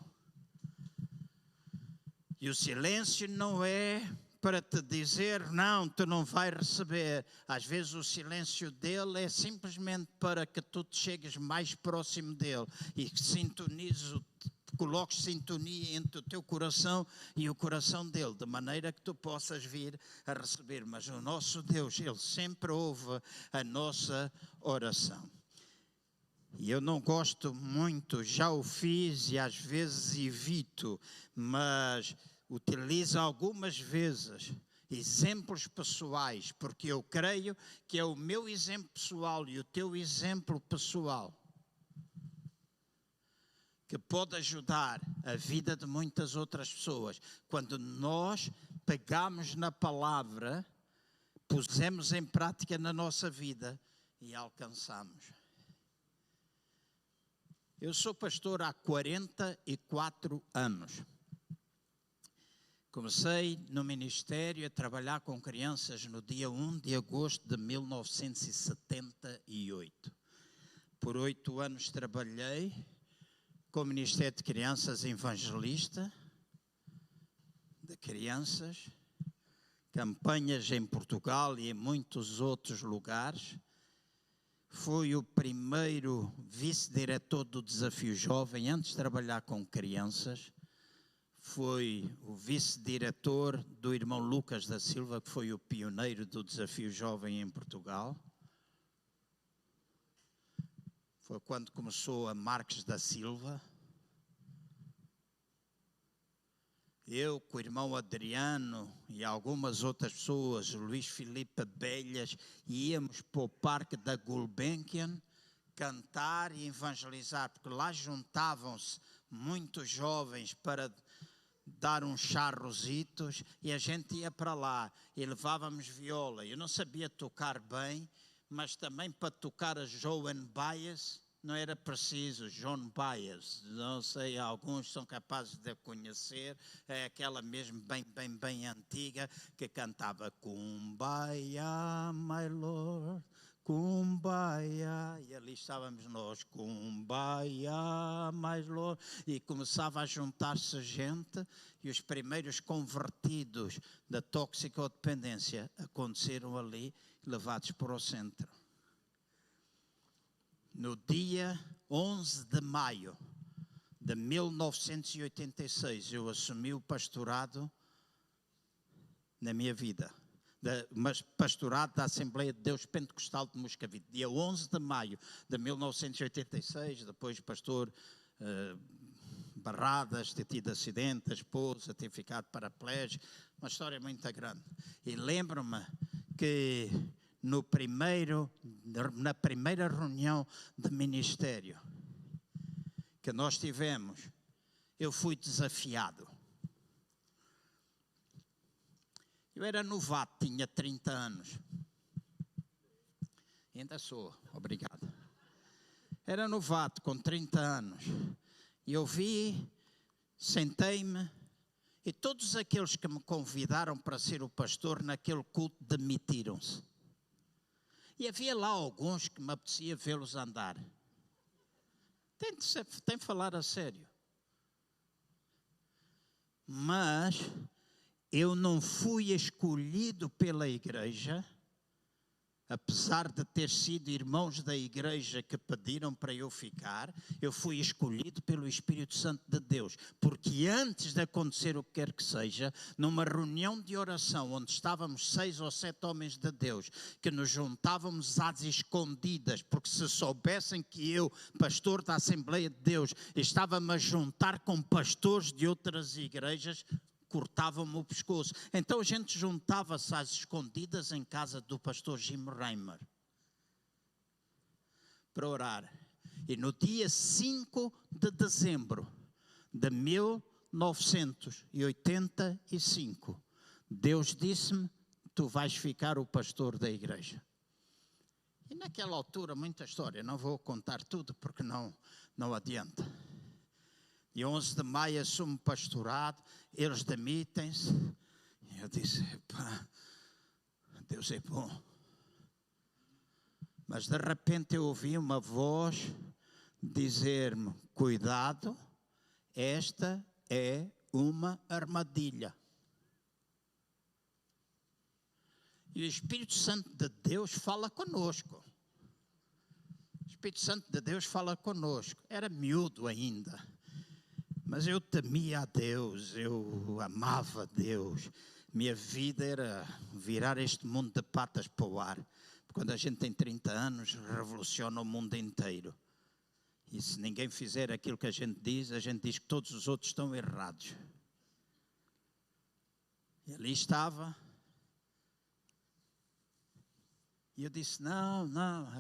E o silêncio não é para te dizer, não, tu não vais receber. Às vezes o silêncio dele é simplesmente para que tu te chegues mais próximo dele e que coloques sintonia entre o teu coração e o coração dele, de maneira que tu possas vir a receber. Mas o nosso Deus, Ele sempre ouve a nossa oração. E eu não gosto muito, já o fiz e às vezes evito, mas utilizo algumas vezes exemplos pessoais, porque eu creio que é o meu exemplo pessoal e o teu exemplo pessoal que pode ajudar a vida de muitas outras pessoas. Quando nós pegamos na palavra, pusemos em prática na nossa vida e alcançamos. Eu sou pastor há 44 anos. Comecei no ministério a trabalhar com crianças no dia 1 de agosto de 1978. Por 8 anos trabalhei com o Ministério de Crianças Evangelista, de crianças, campanhas em Portugal e em muitos outros lugares. Fui o primeiro vice-diretor do Desafio Jovem, antes de trabalhar com crianças. Fui o vice-diretor do irmão Lucas da Silva, que foi o pioneiro do Desafio Jovem em Portugal. Foi quando começou a Marques da Silva. Eu, com o irmão Adriano e algumas outras pessoas, Luís Filipe Abelhas, íamos para o Parque da Gulbenkian cantar e evangelizar, porque lá juntavam-se muitos jovens para dar uns charrositos e a gente ia para lá e levávamos viola. Eu não sabia tocar bem, mas também para tocar a Joan Baez não era preciso. Joan Baez, não sei, alguns são capazes de conhecer, é aquela mesmo bem antiga que cantava Kumbaya, my Lord, Kumbaya, e ali estávamos nós, Kumbaya, my Lord, e começava a juntar-se gente, e os primeiros convertidos da toxicodependência aconteceram ali, levados para o centro. No dia 11 de maio de 1986, eu assumi o pastorado na minha vida, mas pastorado da Assembleia de Deus Pentecostal de Moscavide. Dia 11 de maio de 1986, depois pastor Barradas, ter tido acidente, a esposa ter ficado paraplégico, uma história muito grande. E lembro-me que na primeira reunião de ministério que nós tivemos, eu fui desafiado. Eu era novato, tinha 30 anos. Ainda sou, obrigado. Era novato, com 30 anos. E eu sentei-me, e todos aqueles que me convidaram para ser o pastor naquele culto demitiram-se. E havia lá alguns que me apetecia vê-los andar. Tem de falar a sério. Mas eu não fui escolhido pela igreja, apesar de ter sido irmãos da igreja que pediram para eu ficar, eu fui escolhido pelo Espírito Santo de Deus, porque antes de acontecer o que quer que seja, numa reunião de oração, onde estávamos 6 ou 7 homens de Deus, que nos juntávamos às escondidas, porque se soubessem que eu, pastor da Assembleia de Deus, estava-me a juntar com pastores de outras igrejas, cortavam-me o pescoço. Então a gente juntava-se às escondidas em casa do pastor Jim Reimer para orar. E no dia 5 de dezembro de 1985, Deus disse-me: tu vais ficar o pastor da igreja. E naquela altura, muita história, não vou contar tudo porque não adianta. E 11 de maio assumo pastorado, eles demitem-se. E eu disse: pá, Deus é bom. Mas de repente eu ouvi uma voz dizer-me: cuidado, esta é uma armadilha. E o Espírito Santo de Deus fala conosco. O Espírito Santo de Deus fala conosco. Era miúdo ainda, mas eu temia a Deus, eu amava a Deus. Minha vida era virar este mundo de patas para o ar. Quando a gente tem 30 anos, revoluciona o mundo inteiro. E se ninguém fizer aquilo que a gente diz que todos os outros estão errados. E ali estava. E eu disse: não,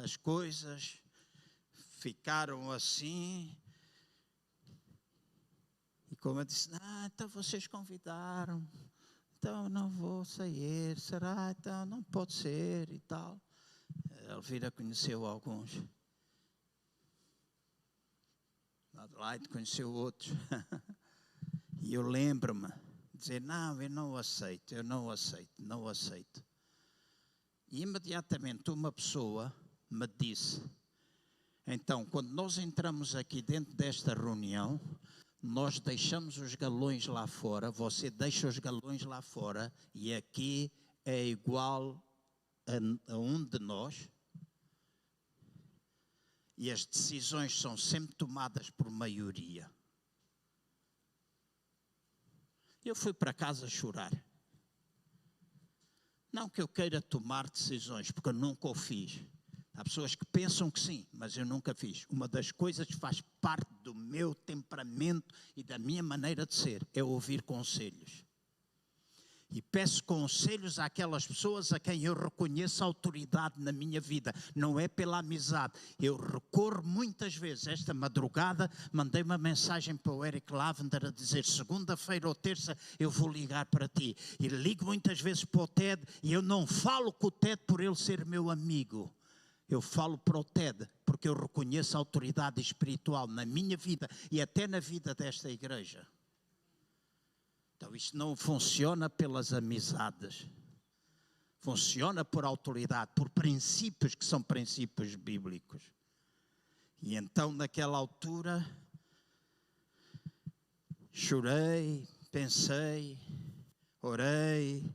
as coisas ficaram assim. E como eu disse: então vocês convidaram, então eu não vou sair, será? Então não pode ser e tal. A Elvira conheceu alguns. Adelaide conheceu outros. E eu lembro-me de dizer: não, eu não aceito. E imediatamente uma pessoa me disse: então, quando nós entramos aqui dentro desta reunião, nós deixamos os galões lá fora, você deixa os galões lá fora, e aqui é igual a um de nós, e as decisões são sempre tomadas por maioria. Eu fui para casa chorar. Não que eu queira tomar decisões, porque eu nunca o fiz. Há pessoas que pensam que sim, mas eu nunca fiz. Uma das coisas que faz parte do meu temperamento e da minha maneira de ser é ouvir conselhos. E peço conselhos àquelas pessoas a quem eu reconheço autoridade na minha vida. Não é pela amizade. Eu recorro muitas vezes. Esta madrugada mandei uma mensagem para o Eric Lavender a dizer: segunda-feira ou terça eu vou ligar para ti. E ligo muitas vezes para o Ted, e eu não falo com o Ted por ele ser meu amigo. Eu falo para o Ted porque eu reconheço a autoridade espiritual na minha vida e até na vida desta igreja. Então isto não funciona pelas amizades. Funciona por autoridade, por princípios que são princípios bíblicos. E então naquela altura chorei, pensei, orei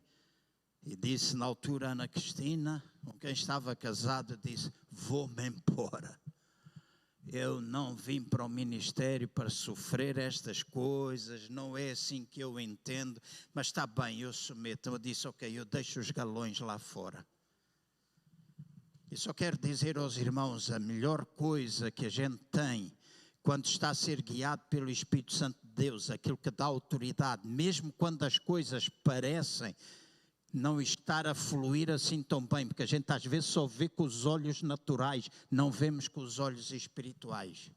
e disse na altura a Ana Cristina, com quem estava casado, disse: vou-me embora. Eu não vim para o ministério para sofrer estas coisas, não é assim que eu entendo, mas está bem, eu submeto. Eu disse: ok, eu deixo os galões lá fora. E só quero dizer aos irmãos, a melhor coisa que a gente tem quando está a ser guiado pelo Espírito Santo de Deus, aquilo que dá autoridade, mesmo quando as coisas parecem não estar a fluir assim tão bem, porque a gente às vezes só vê com os olhos naturais, não vemos com os olhos espirituais.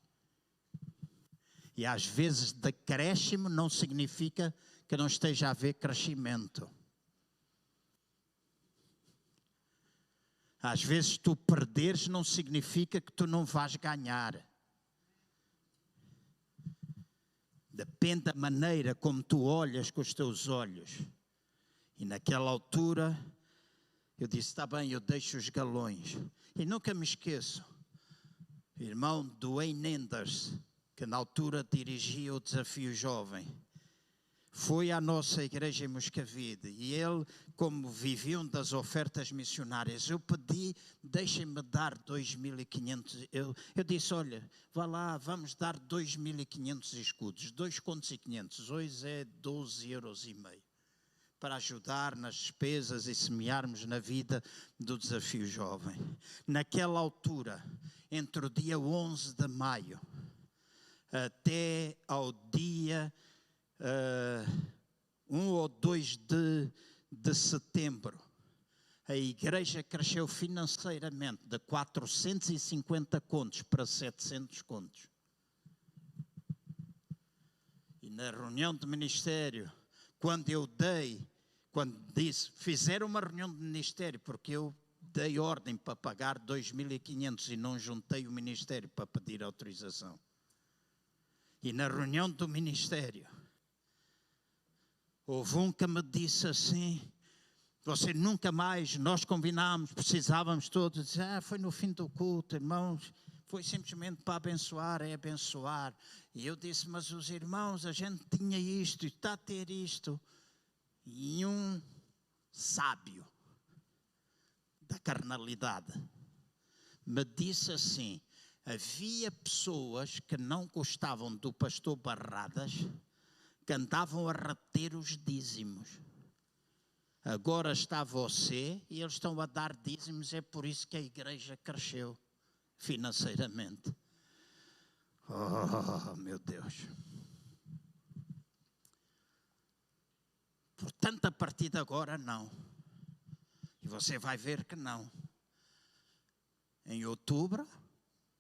E às vezes decréscimo não significa que não esteja a haver crescimento. Às vezes tu perderes não significa que tu não vais ganhar. Depende da maneira como tu olhas com os teus olhos. E naquela altura, eu disse: está bem, eu deixo os galões. E nunca me esqueço, o irmão Dwayne Enders, que na altura dirigia o Desafio Jovem, foi à nossa igreja em Moscavide. E ele, como viviam das ofertas missionárias, eu pedi: deixem-me dar 2.500. Eu disse: olha, vá lá, vamos dar 2.500 escudos, 2 contos e 500, hoje é 12,5 €. Para ajudar nas despesas e semearmos na vida do Desafio Jovem. Naquela altura, entre o dia 11 de maio até ao dia 1 ou 2 de setembro, a igreja cresceu financeiramente de 450 contos para 700 contos. E na reunião de ministério, quando disse, fizeram uma reunião de ministério, porque eu dei ordem para pagar 2.500 e não juntei o ministério para pedir autorização. E na reunião do ministério, houve um que me disse assim, você nunca mais, nós combinámos, precisávamos todos, foi no fim do culto, irmãos, foi simplesmente para abençoar, é abençoar. E eu disse, mas os irmãos, a gente tinha isto, está a ter isto. E um sábio da carnalidade me disse assim, havia pessoas que não gostavam do pastor Barradas, que andavam a reter os dízimos. Agora está você e eles estão a dar dízimos, é por isso que a igreja cresceu financeiramente. Oh, meu Deus. Portanto, a partir de agora, não. E você vai ver que não. Em outubro,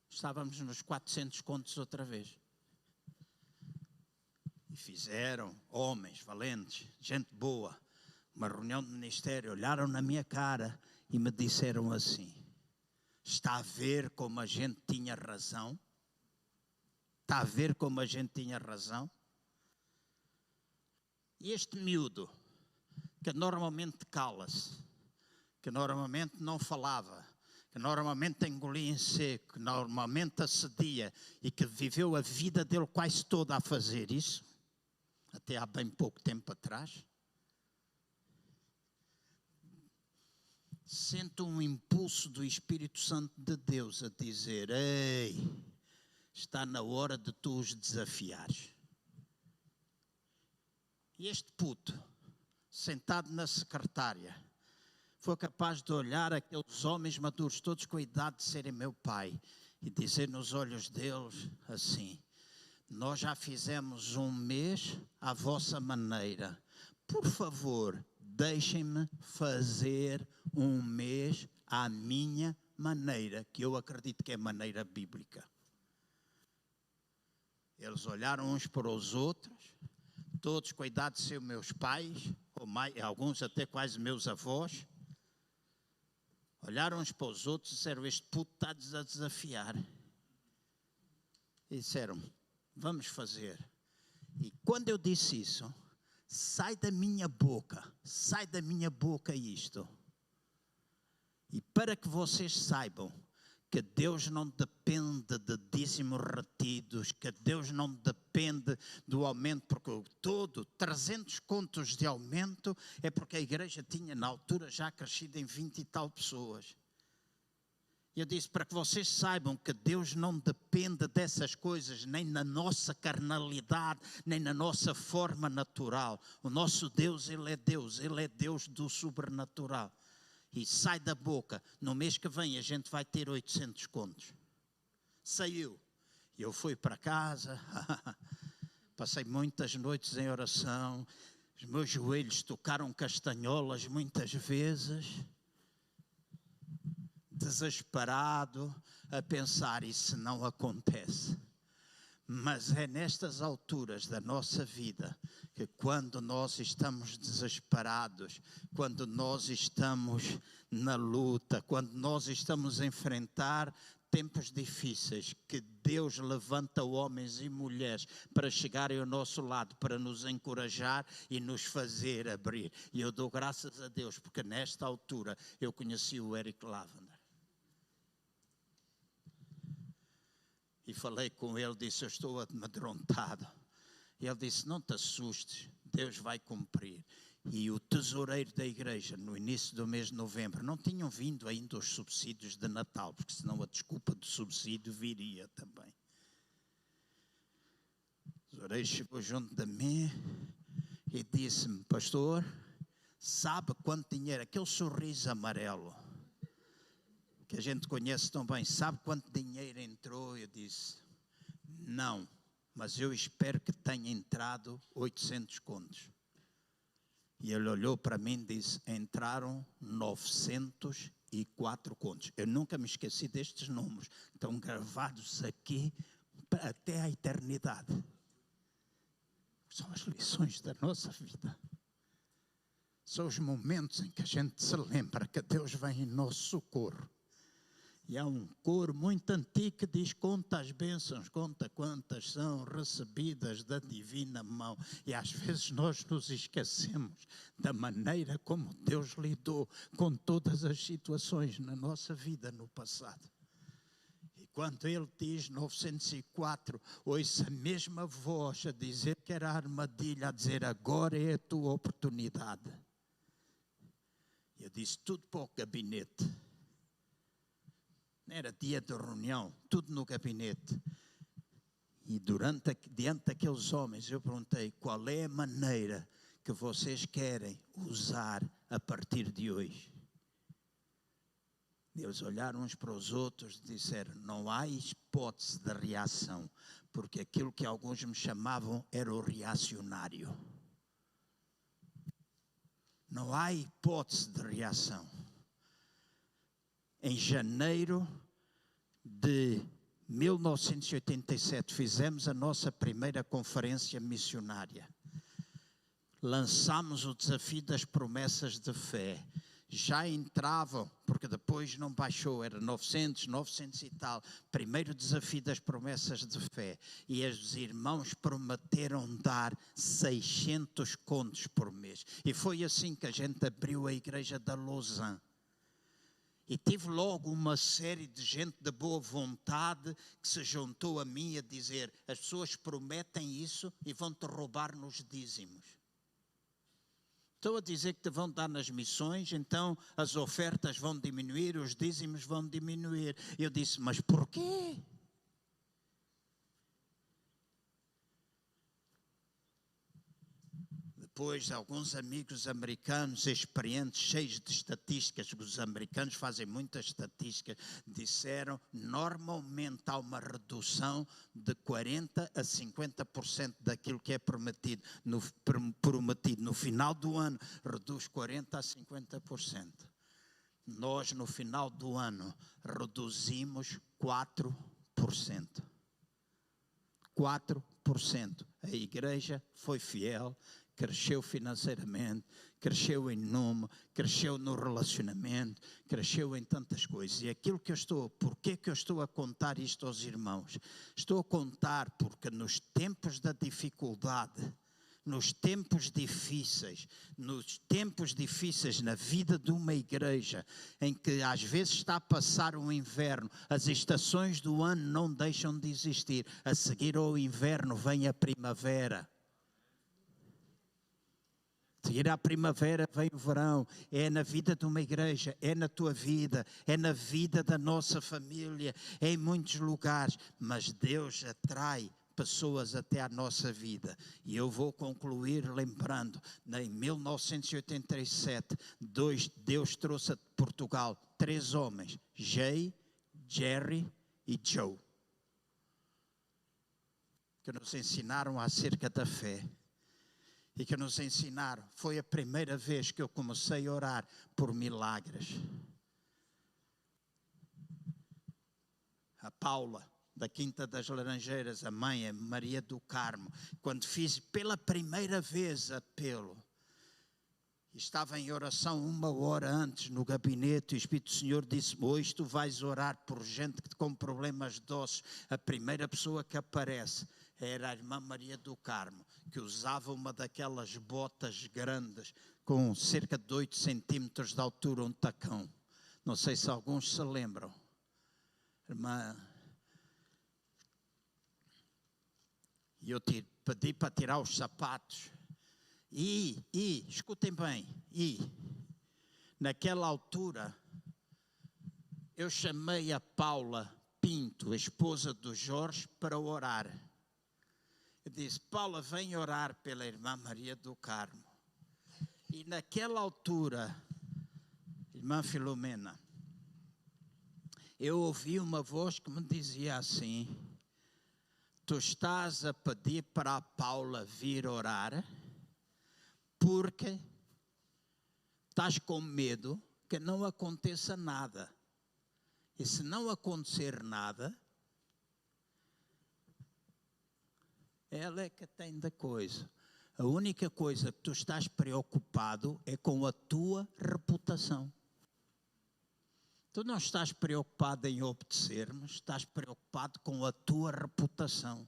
estávamos nos 400 contos outra vez. E fizeram, homens valentes, gente boa, uma reunião de ministério, olharam na minha cara e me disseram assim, está a ver como a gente tinha razão? Está a ver como a gente tinha razão? E este miúdo, que normalmente cala-se, que normalmente não falava, que normalmente engolia em seco, que normalmente assedia e que viveu a vida dele quase toda a fazer isso, até há bem pouco tempo atrás, sente um impulso do Espírito Santo de Deus a dizer, ei, está na hora de tu os desafiares. E este puto, sentado na secretária, foi capaz de olhar aqueles homens maduros, todos com a idade de serem meu pai, e dizer nos olhos deles assim, nós já fizemos um mês à vossa maneira, por favor, deixem-me fazer um mês à minha maneira, que eu acredito que é maneira bíblica. Eles olharam uns para os outros, todos com a idade de ser meus pais, ou mais, alguns até quase meus avós, olharam uns para os outros e disseram, este puto está-nos a desafiar. E disseram, vamos fazer. E quando eu disse isso, sai da minha boca isto. E para que vocês saibam que Deus não depende de dízimos retidos, que Deus não depende do aumento, porque 300 contos de aumento é porque a igreja tinha na altura já crescido em 20 e tal pessoas. Eu disse para que vocês saibam que Deus não depende dessas coisas, nem na nossa carnalidade, nem na nossa forma natural. O nosso Deus, Ele é Deus do sobrenatural. E sai da boca, no mês que vem a gente vai ter 800 contos. Saiu. E eu fui para casa, passei muitas noites em oração, os meus joelhos tocaram castanholas muitas vezes, desesperado, a pensar, isso não acontece. Mas é nestas alturas da nossa vida que quando nós estamos desesperados, quando nós estamos na luta, quando nós estamos a enfrentar tempos difíceis, que Deus levanta homens e mulheres para chegarem ao nosso lado, para nos encorajar e nos fazer abrir. E eu dou graças a Deus, porque nesta altura eu conheci o Eric Lavender. E falei com ele, disse, eu estou amedrontado. E ele disse, não te assustes, Deus vai cumprir. E o tesoureiro da igreja, no início do mês de novembro, não tinham vindo ainda os subsídios de Natal, porque senão a desculpa do subsídio viria também. O tesoureiro chegou junto de mim e disse-me, pastor, sabe quanto dinheiro, aquele sorriso amarelo, que a gente conhece tão bem, sabe quanto dinheiro entrou? Eu disse, não, mas eu espero que tenha entrado 800 contos. E ele olhou para mim e disse: entraram 904 contos. Eu nunca me esqueci destes números. Estão gravados aqui até a eternidade. São as lições da nossa vida. São os momentos em que a gente se lembra que Deus vem em nosso socorro. E há um coro muito antigo que diz: conta as bênçãos, conta quantas são recebidas da divina mão. E às vezes nós nos esquecemos da maneira como Deus lidou com todas as situações na nossa vida no passado. E quando ele diz 904, ouça a mesma voz a dizer que era armadilha, a dizer: agora é a tua oportunidade. E eu disse: tudo para o gabinete. Era dia de reunião, tudo no gabinete. E diante daqueles homens eu perguntei: qual é a maneira que vocês querem usar a partir de hoje? Eles olharam uns para os outros e disseram: não há hipótese de reação, porque aquilo que alguns me chamavam era o reacionário. Não há hipótese de reação. Em janeiro de 1987 fizemos a nossa primeira conferência missionária. Lançámos o desafio das promessas de fé. Já entravam, porque depois não baixou, era 900 e tal, primeiro desafio das promessas de fé. E os irmãos prometeram dar 600 contos por mês. E foi assim que a gente abriu a igreja da Lausanne. E tive logo uma série de gente de boa vontade que se juntou a mim a dizer: as pessoas prometem isso e vão-te roubar nos dízimos. Estou a dizer que te vão dar nas missões, então as ofertas vão diminuir, os dízimos vão diminuir. Eu disse: mas porquê? Depois, alguns amigos americanos experientes, cheios de estatísticas, os americanos fazem muitas estatísticas, disseram: normalmente há uma redução de 40% a 50% daquilo que é prometido no final do ano, reduz 40% a 50%. Nós, no final do ano, reduzimos 4%. 4%. A igreja foi fiel, cresceu financeiramente, cresceu em número, cresceu no relacionamento, cresceu em tantas coisas. E aquilo que porquê que eu estou a contar isto aos irmãos? Estou a contar porque nos tempos da dificuldade, nos tempos difíceis na vida de uma igreja, em que às vezes está a passar um inverno, as estações do ano não deixam de existir. A seguir ao inverno vem a primavera. A seguir à primavera vem o verão. É na vida de uma igreja, é na tua vida, é na vida da nossa família, é em muitos lugares. Mas Deus atrai pessoas até à nossa vida. E eu vou concluir lembrando, em 1987, Deus trouxe a Portugal 3 homens, Jay, Jerry e Joe, que nos ensinaram acerca da fé. E que nos ensinaram. Foi a primeira vez que eu comecei a orar por milagres. A Paula, da Quinta das Laranjeiras, a mãe, a Maria do Carmo, quando fiz pela primeira vez apelo, estava em oração 1 hora antes no gabinete, e o Espírito do Senhor disse: hoje tu vais orar por gente com problemas de ossos. A primeira pessoa que aparece era a irmã Maria do Carmo, que usava uma daquelas botas grandes, com cerca de 8 centímetros de altura, um tacão. Não sei se alguns se lembram. Irmã, e eu pedi para tirar os sapatos. Escutem bem, naquela altura, eu chamei a Paula Pinto, a esposa do Jorge, para orar. Eu disse: Paula, vem orar pela irmã Maria do Carmo. E naquela altura, irmã Filomena, eu ouvi uma voz que me dizia assim: tu estás a pedir para a Paula vir orar, porque estás com medo que não aconteça nada. E se não acontecer nada, ela é que tem da coisa. A única coisa que tu estás preocupado é com a tua reputação. Tu não estás preocupado em obedecer, mas estás preocupado com a tua reputação.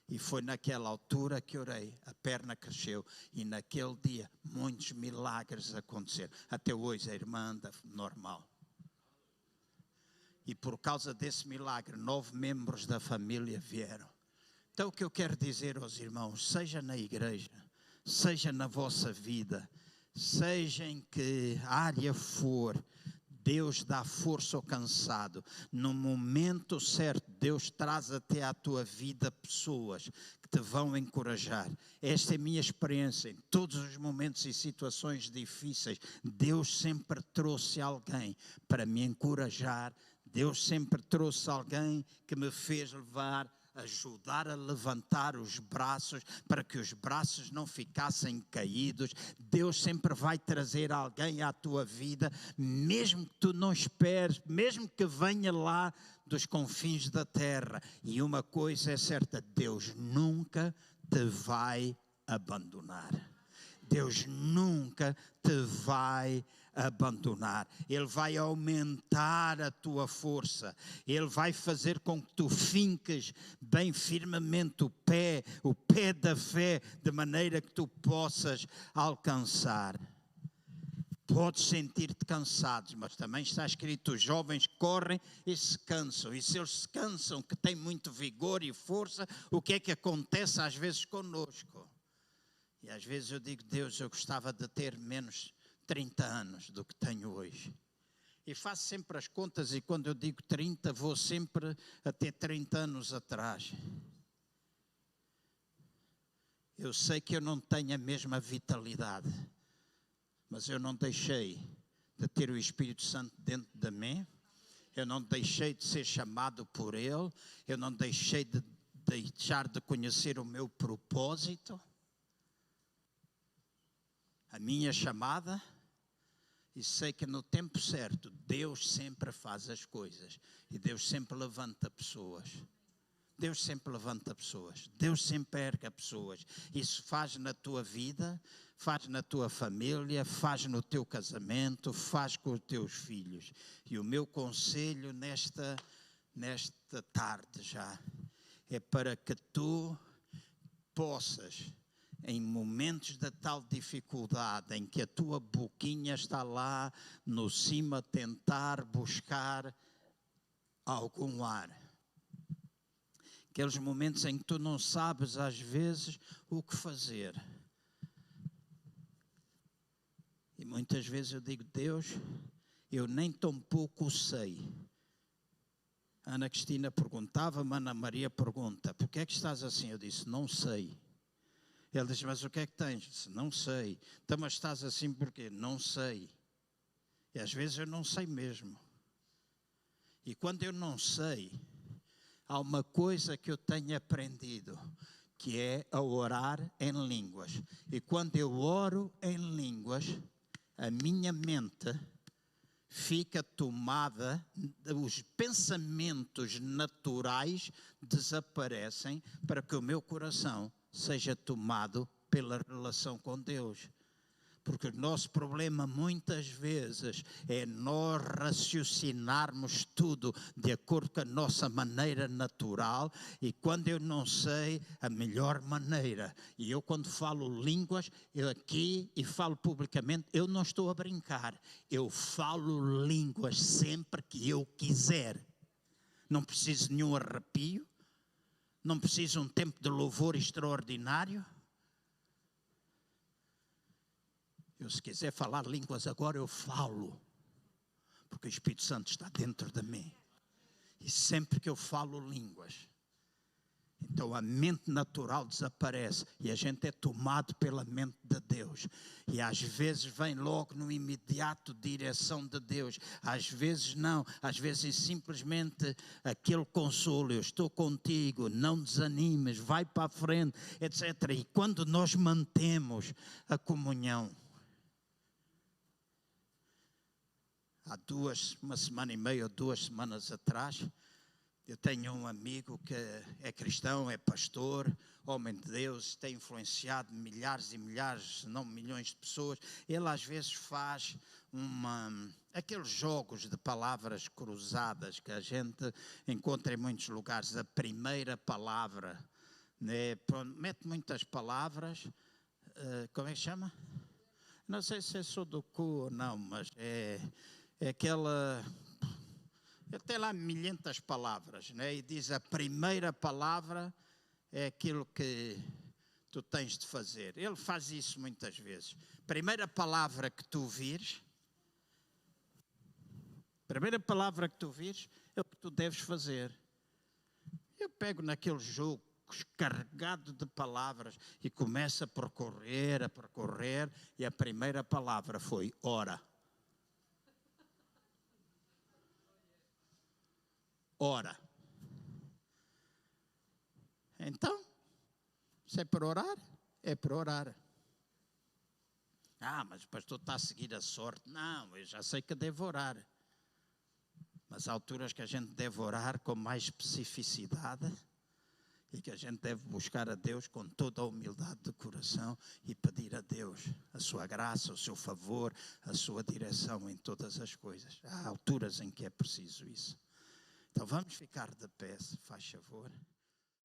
E foi naquela altura que orei, a perna cresceu e naquele dia muitos milagres aconteceram. Até hoje a irmã anda normal. E por causa desse milagre, 9 membros da família vieram. Então o que eu quero dizer aos irmãos, seja na igreja, seja na vossa vida, seja em que área for, Deus dá força ao cansado. No momento certo, Deus traz até à tua vida pessoas que te vão encorajar. Esta é a minha experiência. Em todos os momentos e situações difíceis, Deus sempre trouxe alguém para me encorajar. Deus sempre trouxe alguém que me fez ajudar a levantar os braços, para que os braços não ficassem caídos. Deus sempre vai trazer alguém à tua vida, mesmo que tu não esperes, mesmo que venha lá dos confins da terra. E uma coisa é certa, Deus nunca te vai abandonar. Deus nunca te vai abandonar. Ele vai aumentar a tua força. Ele vai fazer com que tu finques bem firmemente o pé da fé, de maneira que tu possas alcançar. Podes sentir-te cansados, mas também está escrito, os jovens correm e se cansam. E se eles se cansam, que têm muito vigor e força, o que é que acontece às vezes conosco? E às vezes eu digo, Deus, eu gostava de ter menos 30 anos do que tenho hoje. E faço sempre as contas e quando eu digo 30, vou sempre até 30 anos atrás. Eu sei que eu não tenho a mesma vitalidade, mas eu não deixei de ter o Espírito Santo dentro de mim. Eu não deixei de ser chamado por Ele. Eu não deixei de deixar de conhecer o meu propósito, a minha chamada, e sei que no tempo certo Deus sempre faz as coisas e Deus sempre levanta pessoas. Deus sempre levanta pessoas, Deus sempre erga pessoas. Isso faz na tua vida, faz na tua família, faz no teu casamento, faz com os teus filhos. E o meu conselho nesta tarde já é para que tu possas, em momentos de tal dificuldade, em que a tua boquinha está lá no cima, tentar buscar algum ar. Aqueles momentos em que tu não sabes às vezes o que fazer. E muitas vezes eu digo, Deus, eu nem tão pouco sei. Ana Cristina perguntava-me, Ana Maria pergunta, por que é que estás assim? Eu disse, não sei. Ele diz, mas o que é que tens? Eu disse, não sei. Então, mas estás assim porquê? Não sei. E às vezes eu não sei mesmo. E quando eu não sei, há uma coisa que eu tenho aprendido, que é a orar em línguas. E quando eu oro em línguas, a minha mente fica tomada, os pensamentos naturais desaparecem para que o meu coração seja tomado pela relação com Deus. Porque o nosso problema muitas vezes é nós raciocinarmos tudo de acordo com a nossa maneira natural, e quando eu não sei a melhor maneira, e eu quando falo línguas, eu aqui e falo publicamente, eu não estou a brincar, eu falo línguas sempre que eu quiser. Não preciso de nenhum arrepio, não preciso de um tempo de louvor extraordinário. Eu, se quiser falar línguas agora, eu falo, porque o Espírito Santo está dentro de mim. E sempre que eu falo línguas, então a mente natural desaparece e a gente é tomado pela mente de Deus. E às vezes vem logo no imediato direção de Deus, às vezes não, às vezes simplesmente aquele consolo, eu estou contigo, não desanimes, vai para a frente, etc. E quando nós mantemos a comunhão, há uma semana e meia ou 2 semanas atrás, eu tenho um amigo que é cristão, é pastor, homem de Deus, tem influenciado milhares e milhares, se não milhões de pessoas. Ele às vezes faz aqueles jogos de palavras cruzadas que a gente encontra em muitos lugares. A primeira palavra, né? Mete muitas palavras, como é que chama? Não sei se é Sudoku ou não, mas é aquela... Ele tem lá 1.500 palavras, né? E diz: a primeira palavra é aquilo que tu tens de fazer. Ele faz isso muitas vezes. Primeira palavra que tu vires, é o que tu deves fazer. Eu pego naquele jogo carregado de palavras e começo a percorrer, e a primeira palavra foi ora. Ora. Então, se é para orar, é para orar. Mas o pastor está a seguir a sorte. Não, eu já sei que devo orar. Mas há alturas que a gente deve orar com mais especificidade e que a gente deve buscar a Deus com toda a humildade de coração e pedir a Deus a sua graça, o seu favor, a sua direção em todas as coisas. Há alturas em que é preciso isso. Então vamos ficar de pé, se faz favor.